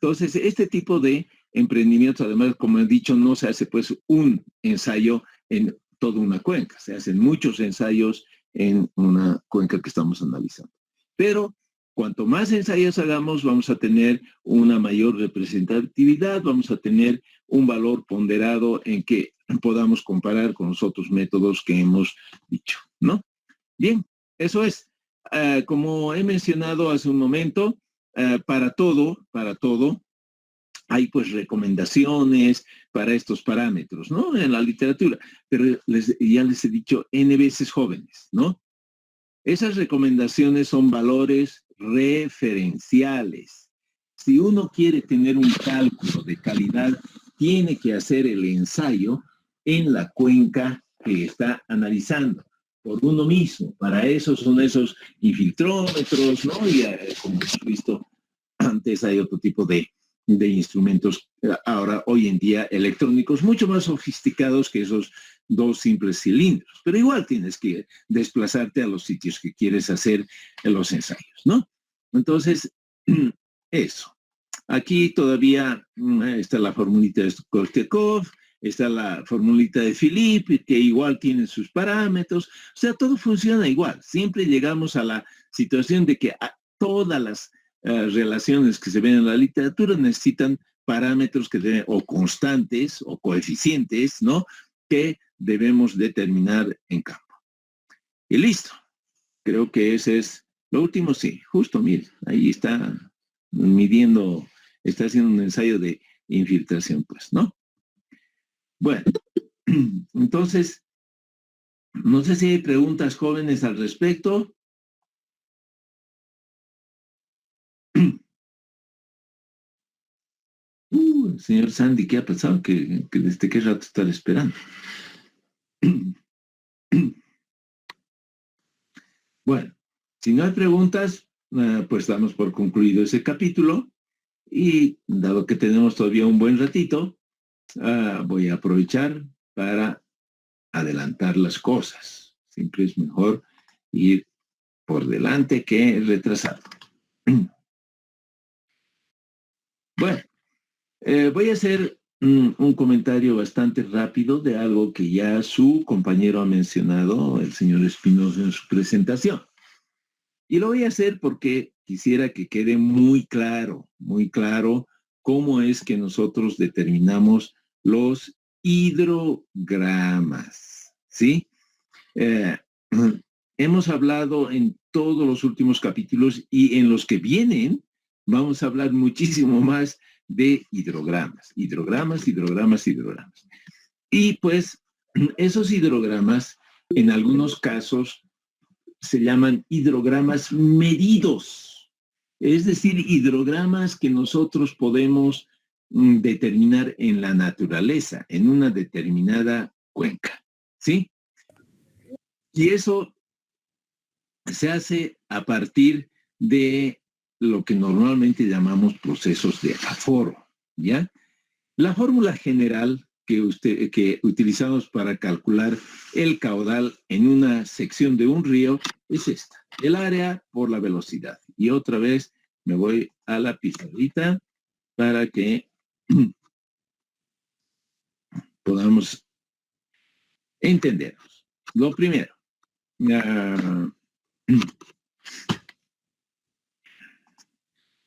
Entonces, este tipo de emprendimientos, además, como he dicho, no se hace pues un ensayo en toda una cuenca, se hacen muchos ensayos en una cuenca que estamos analizando. Pero cuanto más ensayos hagamos, vamos a tener una mayor representatividad, vamos a tener un valor ponderado en que podamos comparar con los otros métodos que hemos dicho, ¿no? Bien, eso es. Como he mencionado hace un momento, para todo, hay pues recomendaciones para estos parámetros, ¿no? En la literatura, pero ya les he dicho N veces jóvenes, ¿no? Esas recomendaciones son valores referenciales. Si uno quiere tener un cálculo de calidad, tiene que hacer el ensayo en la cuenca que está analizando por uno mismo. Para eso son esos infiltrómetros, ¿no? Y como hemos visto antes, hay otro tipo de instrumentos ahora, hoy en día, electrónicos, mucho más sofisticados que esos dos simples cilindros. Pero igual tienes que desplazarte a los sitios que quieres hacer en los ensayos, ¿no? Entonces, eso. Aquí todavía está la formulita de Kortekov, está la formulita de Philippe, que igual tiene sus parámetros. O sea, todo funciona igual. Siempre llegamos a la situación de que todas las relaciones que se ven en la literatura necesitan parámetros que deben, o constantes o coeficientes, ¿no? Que debemos determinar en campo. Y listo. Creo que ese es lo último, sí. Justo, mire, ahí está midiendo, está haciendo un ensayo de infiltración, pues, ¿no? Bueno, entonces, no sé si hay preguntas jóvenes al respecto. Señor Sandy, ¿qué ha pasado? Que desde qué rato estar esperando. Bueno, si no hay preguntas, pues damos por concluido ese capítulo y dado que tenemos todavía un buen ratito, voy a aprovechar para adelantar las cosas. Siempre es mejor ir por delante que retrasado. Bueno, voy a hacer un comentario bastante rápido de algo que ya su compañero ha mencionado, el señor Espinosa, en su presentación. Y lo voy a hacer porque quisiera que quede muy claro cómo es que nosotros determinamos los hidrogramas, ¿sí? Eh, hemos hablado en todos los últimos capítulos y en los que vienen vamos a hablar muchísimo más de hidrogramas. Y pues esos hidrogramas en algunos casos se llaman hidrogramas medidos, es decir, hidrogramas que nosotros podemos determinar en la naturaleza, en una determinada cuenca, ¿sí? Y eso se hace a partir de lo que normalmente llamamos procesos de aforo, ¿ya? La fórmula general que utilizamos para calcular el caudal en una sección de un río es esta, el área por la velocidad. Y otra vez me voy a la pizarrita para que podamos entendernos. Lo primero,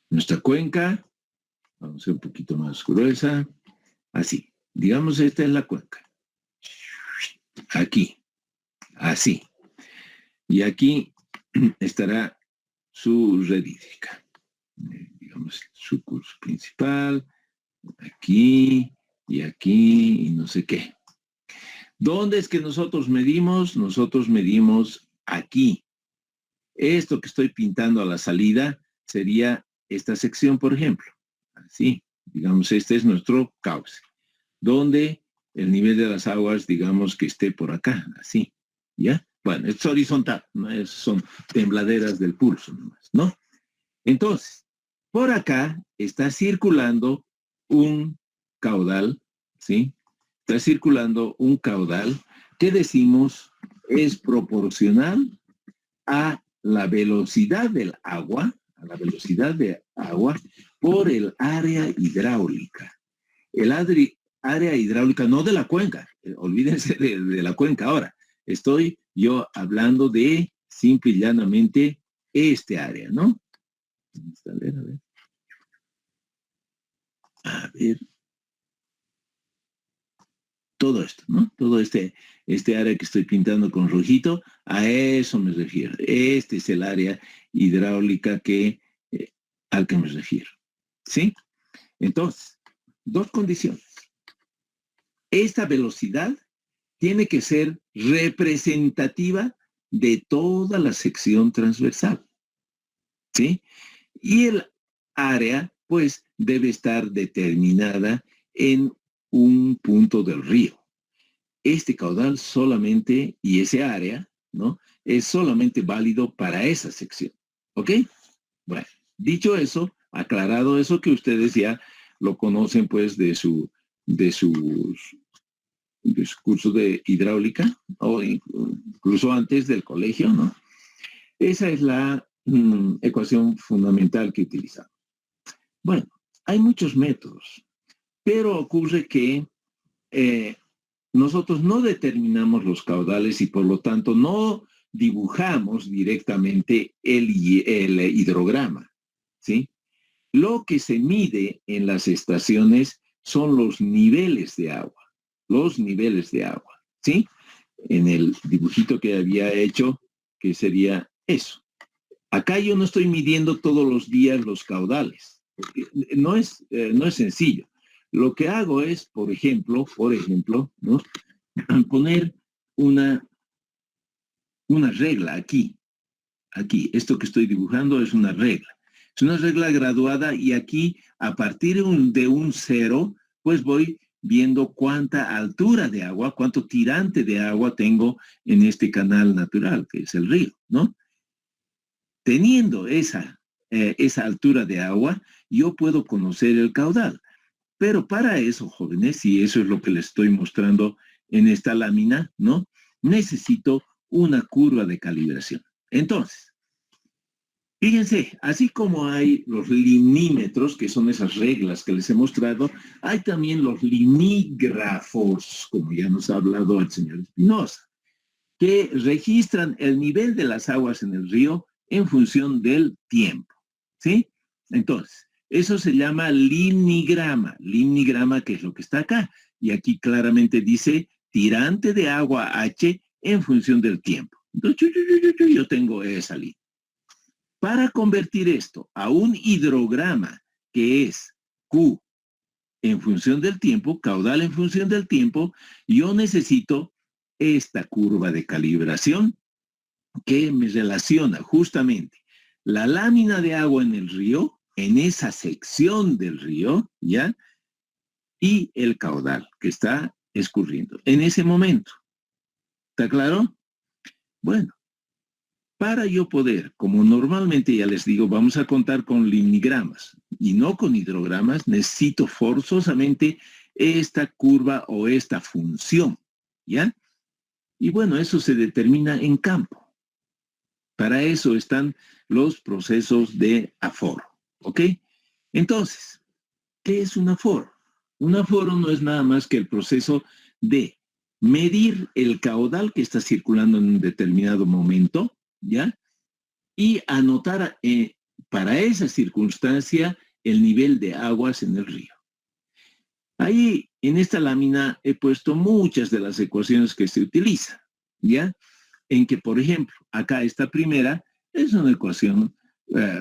nuestra cuenca, vamos a ser un poquito más gruesa, así. Digamos, esta es la cuenca. Aquí, así. Y aquí estará su red hídrica. Digamos, su curso principal, aquí y no sé qué. ¿Dónde es que nosotros medimos? Nosotros medimos aquí. Esto que estoy pintando a la salida sería esta sección, por ejemplo. Así, digamos, este es nuestro cauce, donde el nivel de las aguas, digamos, que esté por acá, así, ¿ya? Bueno, es horizontal, ¿no? Son tembladeras del pulso nomás, ¿no? Entonces, por acá está circulando un caudal, ¿sí? Está circulando un caudal que decimos es proporcional a la velocidad del agua, a la velocidad de agua por el área hidráulica. El área hidráulica, no de la cuenca, olvídense de la cuenca ahora. Estoy yo hablando de simple y llanamente este área, ¿no? A ver, a ver. A ver. Todo esto, ¿no? Todo este área que estoy pintando con rojito, a eso me refiero. Este es el área hidráulica al que me refiero. ¿Sí? Entonces, dos condiciones. Esta velocidad tiene que ser representativa de toda la sección transversal. ¿Sí? Y el área, pues, debe estar determinada en un punto del río. Este caudal solamente, y ese área, ¿no? Es solamente válido para esa sección. ¿Ok? Bueno, dicho eso, aclarado eso que ustedes ya lo conocen, pues, de sus cursos de hidráulica, o incluso antes del colegio, ¿no? Esa es la ecuación fundamental que utilizamos. Bueno, hay muchos métodos, pero ocurre que nosotros no determinamos los caudales y por lo tanto no dibujamos directamente el hidrograma, ¿sí? Lo que se mide en las estaciones son los niveles de agua, ¿sí? En el dibujito que había hecho, que sería eso. Acá yo no estoy midiendo todos los días los caudales, porque no es sencillo. Lo que hago es, por ejemplo, ¿no? Poner una regla aquí. Aquí, esto que estoy dibujando es una regla. Es una regla graduada y aquí, a partir de un cero, pues voy viendo cuánta altura de agua, cuánto tirante de agua tengo en este canal natural, que es el río, ¿no? Teniendo esa altura de agua, yo puedo conocer el caudal. Pero para eso, jóvenes, y eso es lo que les estoy mostrando en esta lámina, ¿no? Necesito una curva de calibración. Entonces, fíjense, así como hay los limímetros, que son esas reglas que les he mostrado, hay también los limígrafos, como ya nos ha hablado el señor Espinosa, que registran el nivel de las aguas en el río en función del tiempo, ¿sí? Entonces, eso se llama limnigrama. Limnigrama, que es lo que está acá. Y aquí claramente dice tirante de agua H en función del tiempo. Entonces, yo tengo esa línea. Para convertir esto a un hidrograma, que es Q en función del tiempo, caudal en función del tiempo, yo necesito esta curva de calibración que me relaciona justamente la lámina de agua en el río, en esa sección del río, ¿ya? Y el caudal que está escurriendo en ese momento. ¿Está claro? Bueno, para yo poder, como normalmente ya les digo, vamos a contar con limnigramas y no con hidrogramas, necesito forzosamente esta curva o esta función, ¿ya? Y bueno, eso se determina en campo. Para eso están los procesos de aforo, ¿ok? Entonces, ¿qué es un aforo? Un aforo no es nada más que el proceso de medir el caudal que está circulando en un determinado momento, ¿ya? Y anotar para esa circunstancia el nivel de aguas en el río. Ahí, en esta lámina, he puesto muchas de las ecuaciones que se utilizan, ¿ya? En que, por ejemplo, acá esta primera es una ecuación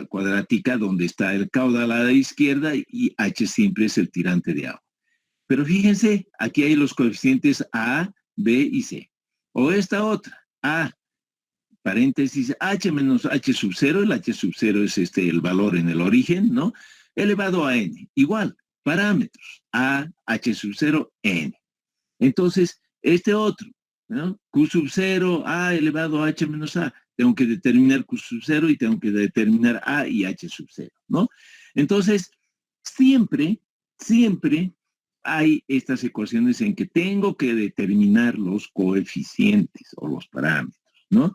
cuadrática donde está el caudal a la izquierda y H siempre es el tirante de agua. Pero fíjense, aquí hay los coeficientes A, B y C. O esta otra, A, paréntesis, H menos H sub 0, el H sub 0 es el valor en el origen, ¿no? Elevado a N. Igual, parámetros, A, H sub 0, N. Entonces, este otro, ¿no? Q sub 0, A elevado a H menos A. Tengo que determinar Q sub 0 y tengo que determinar A y H sub 0, ¿no? Entonces, siempre hay estas ecuaciones en que tengo que determinar los coeficientes o los parámetros, ¿no?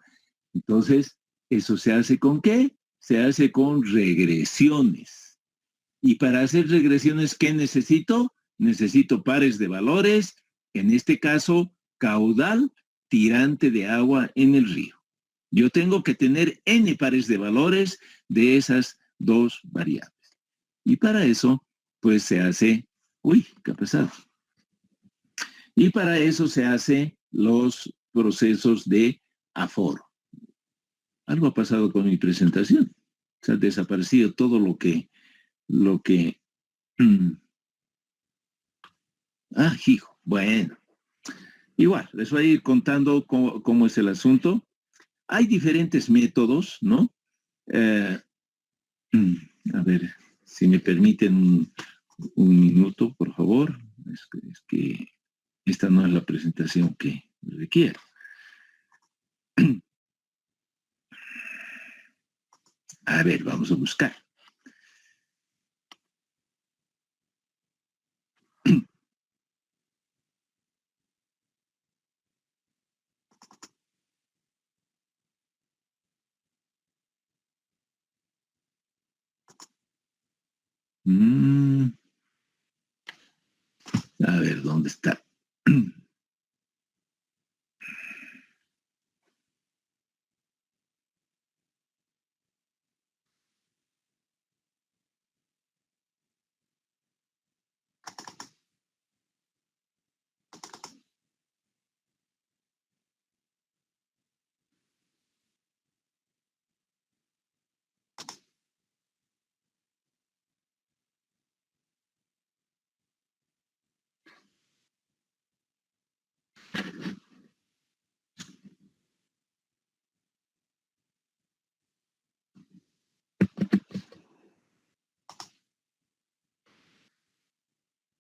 Entonces, ¿eso se hace con qué? Se hace con regresiones. Y para hacer regresiones, ¿qué necesito? Necesito pares de valores, en este caso, caudal tirante de agua en el río. Yo tengo que tener n pares de valores de esas dos variables. Y para eso, pues se hace, uy, qué ha pasado. Y para eso se hace los procesos de aforo. Algo ha pasado con mi presentación. Se ha desaparecido todo lo que hijo, bueno. Igual, les voy a ir contando cómo es el asunto. Hay diferentes métodos, ¿no? A ver, si me permiten un minuto, por favor. Es que esta no es la presentación que requiero. A ver, vamos a buscar. A ver, ¿dónde está?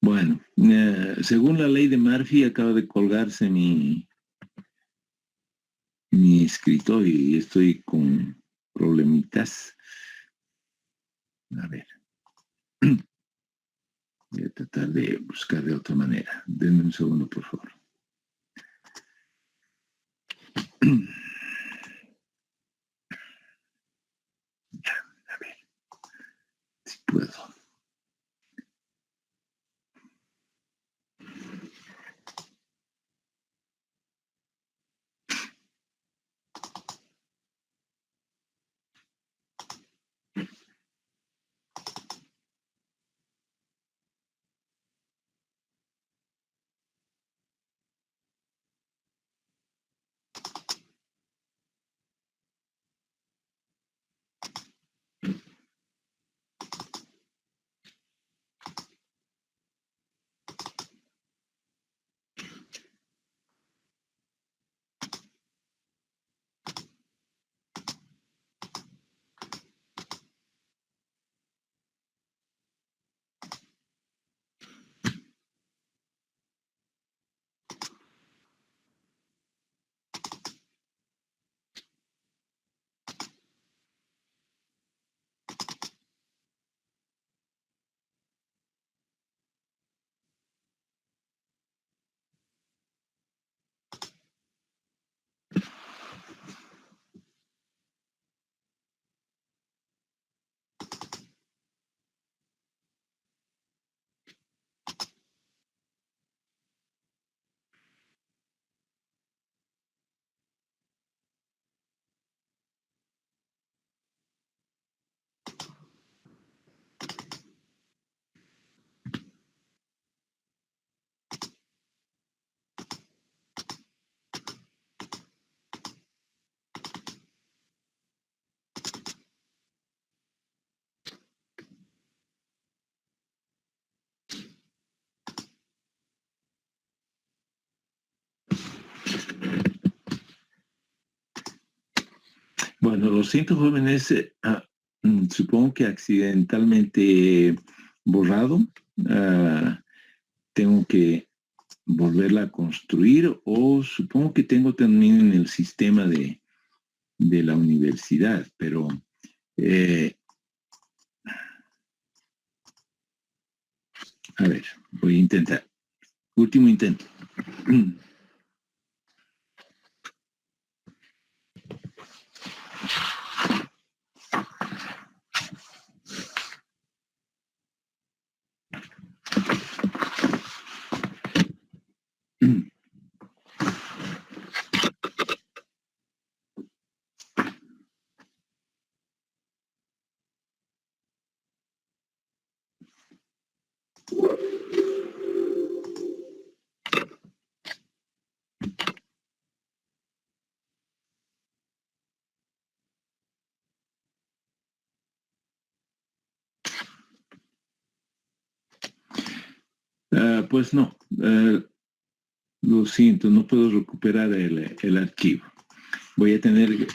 Bueno, según la ley de Murphy, acaba de colgarse mi escritorio y estoy con problemitas. A ver. Voy a tratar de buscar de otra manera. Denme un segundo, por favor. Ya, a ver si puedo. Bueno, lo siento, jóvenes, supongo que accidentalmente borrado. Tengo que volverla a construir o supongo que tengo también en el sistema de la universidad, pero a ver, voy a intentar. Último intento. Pues no, lo siento, no puedo recuperar el archivo. Voy a tener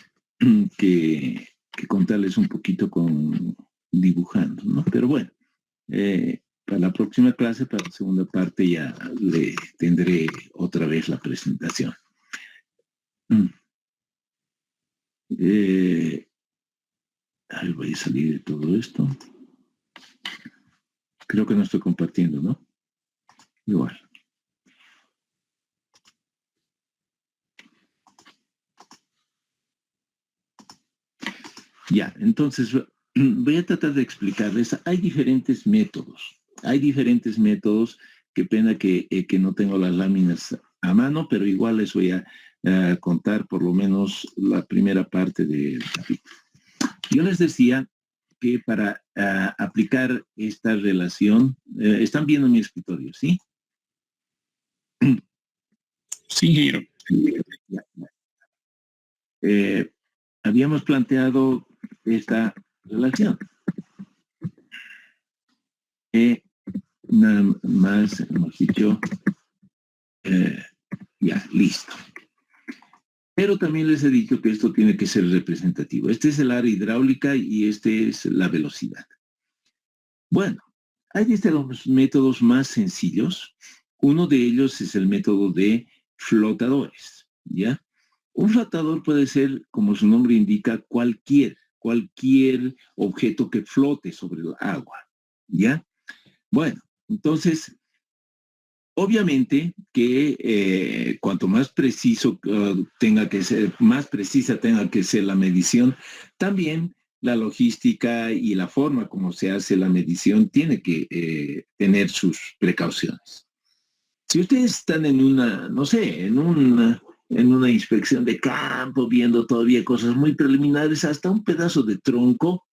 que contarles un poquito con dibujando, ¿no? Pero bueno, para la próxima clase, para la segunda parte, ya le tendré otra vez la presentación. A ver, voy a salir de todo esto. Creo que no estoy compartiendo, ¿no? Igual. Ya, entonces voy a tratar de explicarles. Hay diferentes métodos. Hay diferentes métodos. Qué pena que no tengo las láminas a mano, pero igual les voy a contar por lo menos la primera parte del capítulo. Yo les decía que para aplicar esta relación, están viendo mi escritorio, ¿sí? Sí, Giro. Habíamos planteado esta relación. Nada más hemos dicho, ya, listo. Pero también les he dicho que esto tiene que ser representativo. Este es el área hidráulica y este es la velocidad. Bueno, hay desde los métodos más sencillos. Uno de ellos es el método de flotadores, ¿ya? Un flotador puede ser, como su nombre indica, cualquier objeto que flote sobre el agua, ¿ya? Bueno, entonces, obviamente que cuanto más preciso tenga que ser, más precisa tenga que ser la medición, también la logística y la forma como se hace la medición tiene que tener sus precauciones. Si ustedes están en una, no sé, en una inspección de campo, viendo todavía cosas muy preliminares, hasta un pedazo de tronco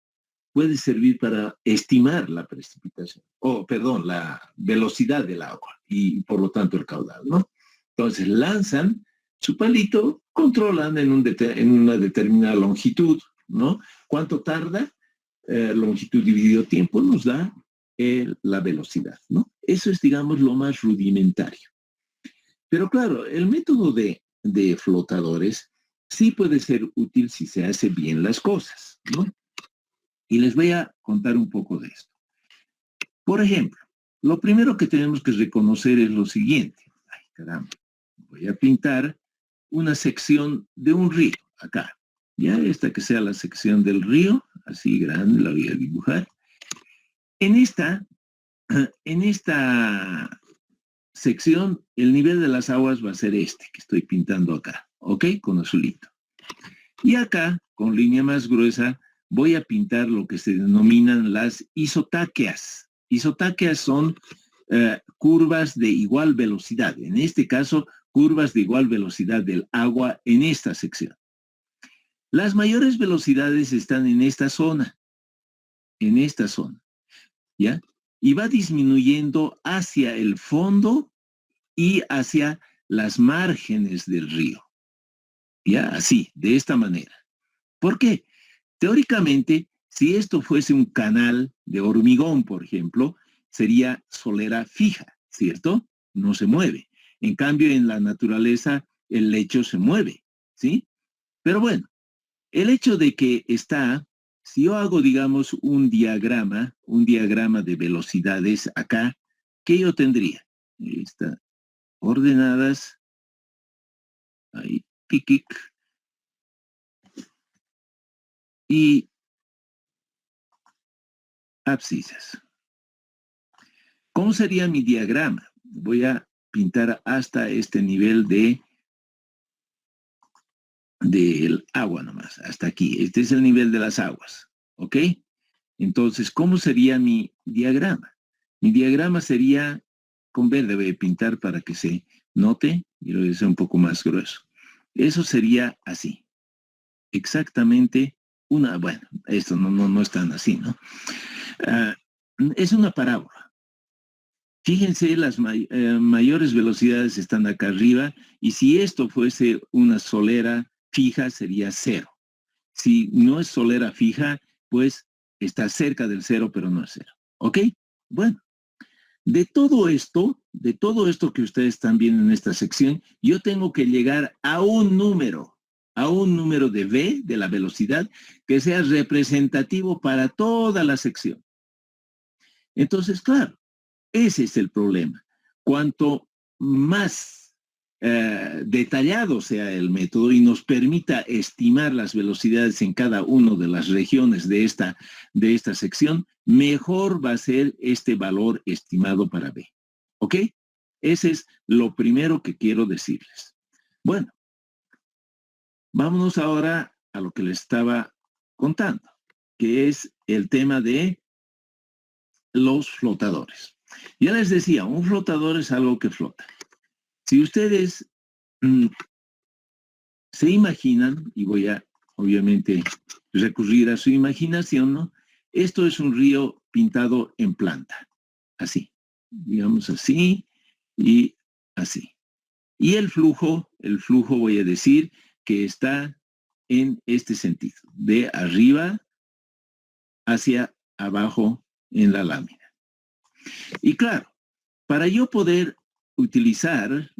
puede servir para estimar la precipitación, perdón, la velocidad del agua y por lo tanto el caudal, ¿no? Entonces lanzan su palito, controlan en una determinada longitud, ¿no? ¿Cuánto tarda? Longitud dividido tiempo nos da la velocidad, ¿no? Eso es, digamos, lo más rudimentario. Pero claro, el método de flotadores sí puede ser útil si se hace bien las cosas, ¿no? Y les voy a contar un poco de esto. Por ejemplo, lo primero que tenemos que reconocer es lo siguiente. Ay, caramba. Voy a pintar una sección de un río, acá. Ya esta que sea la sección del río, así grande, la voy a dibujar. En esta sección, el nivel de las aguas va a ser este que estoy pintando acá, ¿ok? Con azulito. Y acá, con línea más gruesa, voy a pintar lo que se denominan las isotáqueas. Isotáqueas son curvas de igual velocidad. En este caso, curvas de igual velocidad del agua en esta sección. Las mayores velocidades están en esta zona, ¿ya? Y va disminuyendo hacia el fondo y hacia las márgenes del río. ¿Ya? Así, de esta manera. ¿Por qué? Teóricamente, si esto fuese un canal de hormigón, por ejemplo, sería solera fija, ¿cierto? No se mueve. En cambio, en la naturaleza, el lecho se mueve, ¿sí? Pero bueno, El hecho de que está, si yo hago, digamos, un diagrama de velocidades acá, ¿qué yo tendría? Está ordenadas, ahí, pic, y abscisas. ¿Cómo sería mi diagrama? Voy a pintar hasta este nivel del agua nomás, hasta aquí. Este es el nivel de las aguas, ¿ok? Entonces, ¿cómo sería mi diagrama? Mi diagrama sería, con verde voy a pintar para que se note, y lo voy a hacer un poco más grueso. Eso sería así, exactamente bueno, esto no es tan así, ¿no? Es una parábola. Fíjense, las mayores velocidades están acá arriba, y si esto fuese una solera fija, sería 0. Si no es solera fija, pues está cerca del 0, pero no es 0. ¿Ok? Bueno, de todo esto que ustedes están viendo en esta sección, yo tengo que llegar a un número de v, de la velocidad, que sea representativo para toda la sección. Entonces, claro, ese es el problema. Cuanto más detallado sea el método y nos permita estimar las velocidades en cada una de las regiones de esta sección, mejor va a ser este valor estimado para B. ¿Ok? Ese es lo primero que quiero decirles. Bueno, vámonos ahora a lo que les estaba contando, que es el tema de los flotadores. Ya les decía, un flotador es algo que flota. Si ustedes se imaginan, y voy a obviamente recurrir a su imaginación, ¿no? Esto es un río pintado en planta, así, digamos así y así. Y el flujo voy a decir que está en este sentido, de arriba hacia abajo en la lámina. Y claro, para yo poder utilizar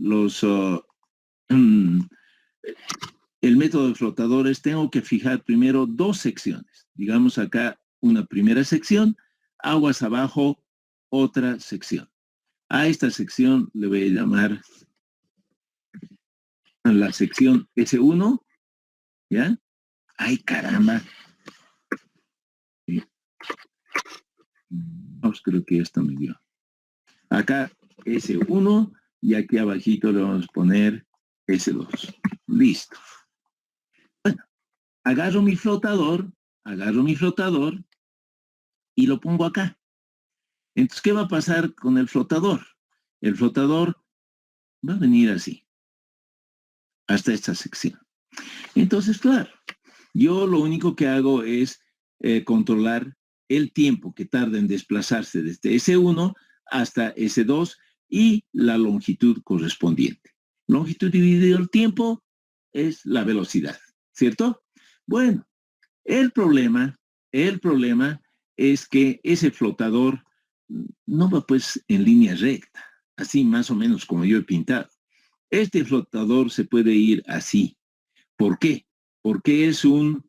el método de flotadores, tengo que fijar primero 2 secciones. Digamos acá una primera sección, aguas abajo, otra sección. A esta sección le voy a llamar la sección S1, ¿ya? ¡Ay, caramba! Creo que esto me dio. Acá S1 y aquí abajito le vamos a poner S2. Listo. Bueno, agarro mi flotador y lo pongo acá. Entonces, ¿qué va a pasar con el flotador? El flotador va a venir así, hasta esta sección. Entonces, claro, yo lo único que hago es controlar el tiempo que tarda en desplazarse desde S1 hasta S2 y la longitud correspondiente. Longitud dividido el tiempo es la velocidad, ¿cierto? Bueno, el problema es que ese flotador no va pues en línea recta, así más o menos como yo he pintado. Este flotador se puede ir así. ¿Por qué? Porque es un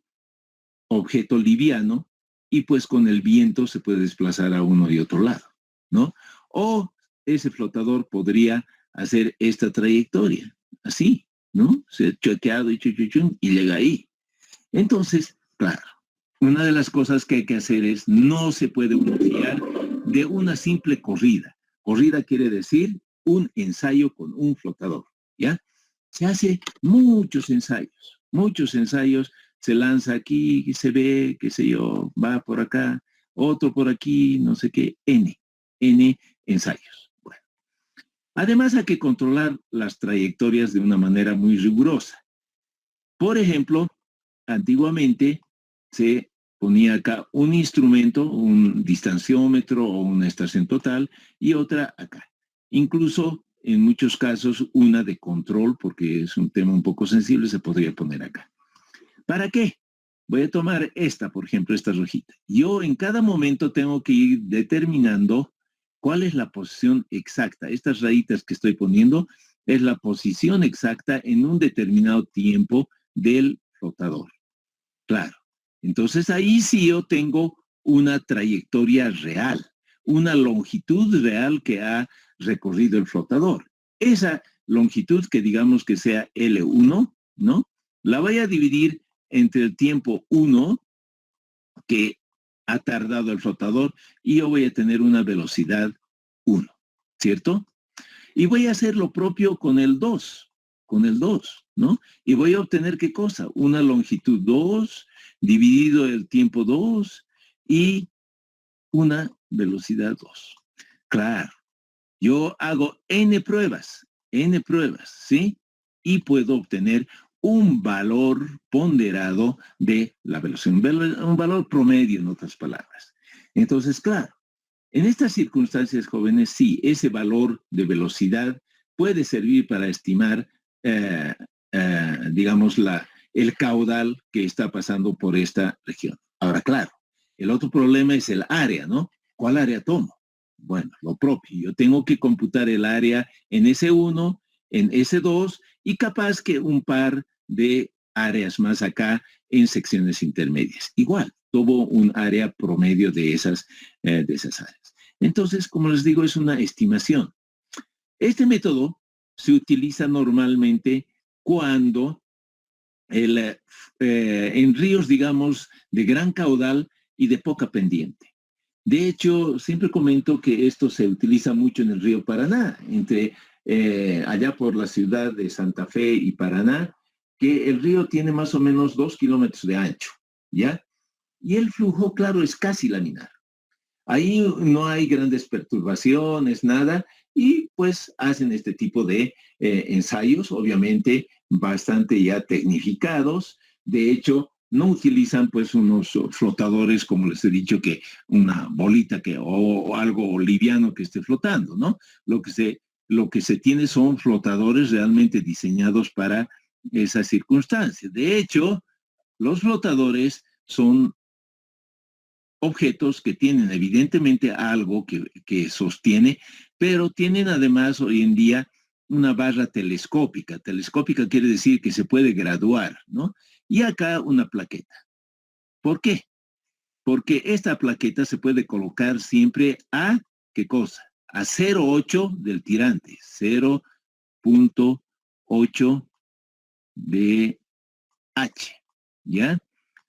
objeto liviano y pues con el viento se puede desplazar a uno y otro lado, ¿no? O ese flotador podría hacer esta trayectoria, así, ¿no? Se ha choqueado y y llega ahí. Entonces, claro, una de las cosas que hay que hacer es, no se puede uno fiar de una simple corrida. Corrida quiere decir un ensayo con un flotador, ¿ya? Se hace muchos ensayos, se lanza aquí, se ve, qué sé yo, va por acá, otro por aquí, no sé qué, N ensayos. Bueno, además hay que controlar las trayectorias de una manera muy rigurosa. Por ejemplo, antiguamente se ponía acá un instrumento, un distanciómetro o una estación total y otra acá. Incluso en muchos casos una de control, porque es un tema un poco sensible, se podría poner acá. ¿Para qué? Voy a tomar esta, por ejemplo, esta rojita. Yo en cada momento tengo que ir determinando cuál es la posición exacta. Estas rayitas que estoy poniendo es la posición exacta en un determinado tiempo del flotador. Claro. Entonces ahí sí yo tengo una trayectoria real, una longitud real que ha recorrido el flotador. Esa longitud que digamos que sea L1, ¿no? La voy a dividir entre el tiempo 1 que ha tardado el flotador y yo voy a tener una velocidad 1, ¿cierto? Y voy a hacer lo propio con el 2, ¿no? Y voy a obtener ¿qué cosa? Una longitud 2 dividido el tiempo 2 y una velocidad 2. Claro, yo hago n pruebas, ¿sí? Y puedo obtener un valor ponderado de la velocidad, un valor promedio, en otras palabras. Entonces, claro, en estas circunstancias, jóvenes, sí, ese valor de velocidad puede servir para estimar, digamos, el caudal que está pasando por esta región. Ahora, claro, el otro problema es el área, ¿no? ¿Cuál área tomo? Bueno, lo propio. Yo tengo que computar el área en S1, en S2 y capaz que un par de áreas más acá en secciones intermedias. Igual, tomo un área promedio de esas áreas. Entonces, como les digo, es una estimación. Este método se utiliza normalmente cuando en ríos, digamos, de gran caudal y de poca pendiente. De hecho, siempre comento que esto se utiliza mucho en el río Paraná, allá por la ciudad de Santa Fe y Paraná, que el río tiene más o menos 2 kilómetros de ancho, ¿ya? Y el flujo, claro, es casi laminar. Ahí no hay grandes perturbaciones, nada, y pues hacen este tipo de ensayos, obviamente bastante ya tecnificados. De hecho, no utilizan pues unos flotadores, como les he dicho, que una bolita o algo liviano que esté flotando, ¿no? Lo que se tiene son flotadores realmente diseñados para esas circunstancias. De hecho, los flotadores son objetos que tienen evidentemente algo que sostiene, pero tienen además hoy en día una barra telescópica. Telescópica quiere decir que se puede graduar, ¿no? Y acá una plaqueta. ¿Por qué? Porque esta plaqueta se puede colocar siempre a, ¿qué cosa? A 0,8 del tirante, 0,8 de H, ¿ya?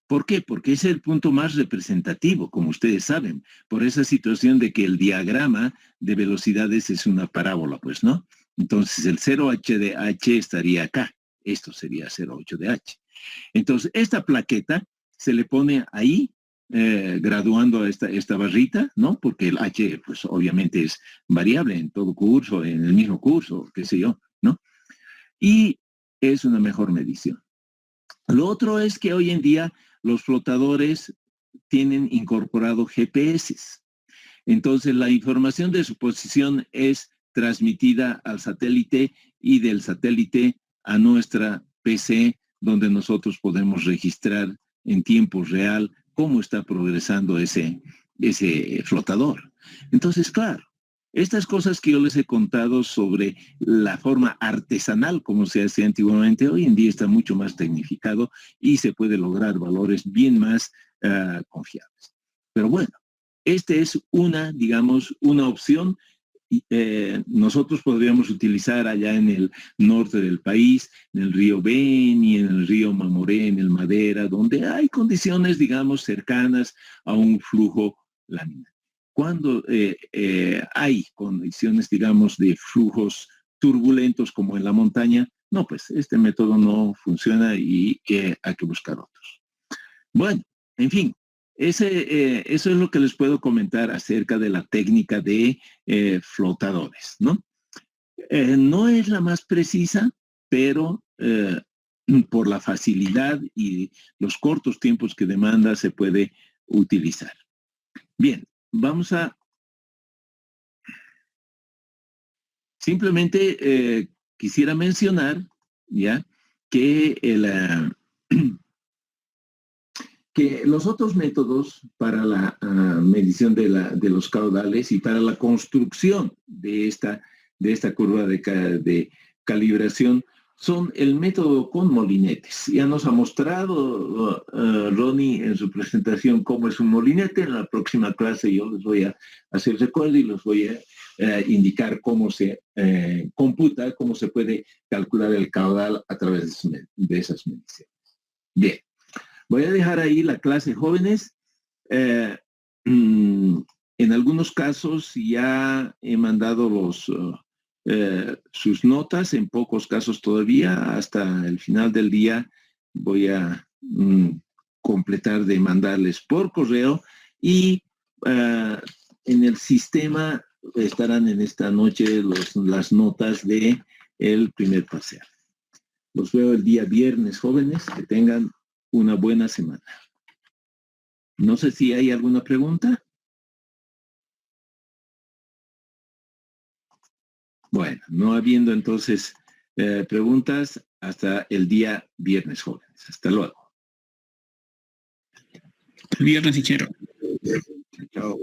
¿Por qué? Porque ese es el punto más representativo, como ustedes saben, por esa situación de que el diagrama de velocidades es una parábola, pues, ¿no? Entonces el 0h de h estaría acá. Esto sería 0,8 de h. Entonces, esta plaqueta se le pone ahí, graduando a esta barrita, ¿no? Porque el h, pues, obviamente es variable en todo curso, en el mismo curso, qué sé yo, ¿no? Y es una mejor medición. Lo otro es que hoy en día los flotadores tienen incorporado GPS. Entonces, la información de su posición es transmitida al satélite y del satélite a nuestra PC, donde nosotros podemos registrar en tiempo real cómo está progresando ese flotador. Entonces, claro, estas cosas que yo les he contado sobre la forma artesanal como se hacía antiguamente, hoy en día está mucho más tecnificado y se puede lograr valores bien más confiables. Pero bueno, esta es digamos, una opción. Nosotros podríamos utilizar allá en el norte del país, en el río Beni, en el río Mamoré, en el Madera, donde hay condiciones, digamos, cercanas a un flujo laminar. Cuando hay condiciones, digamos, de flujos turbulentos como en la montaña, no, pues este método no funciona y hay que buscar otros. Bueno, en fin, eso es lo que les puedo comentar acerca de la técnica de flotadores, ¿no? No es la más precisa, pero por la facilidad y los cortos tiempos que demanda se puede utilizar. Bien, vamos a simplemente quisiera mencionar ya que que los otros métodos para la medición de los caudales y para la construcción de esta curva de calibración son el método con molinetes. Ya nos ha mostrado Ronnie en su presentación cómo es un molinete. En la próxima clase yo les voy a hacer recuerdo y les voy a indicar cómo se computa, cómo se puede calcular el caudal a través de esas mediciones. Bien, voy a dejar ahí la clase, jóvenes. En algunos casos ya he mandado sus notas, en pocos casos todavía. Hasta el final del día voy a completar de mandarles por correo y en el sistema estarán en esta noche las notas de el primer parcial. Los veo el día viernes, jóvenes. Que tengan una buena semana. No sé si hay alguna pregunta. Bueno, no habiendo entonces preguntas, hasta el día viernes, jóvenes. Hasta luego. El viernes, Ichero. Chao.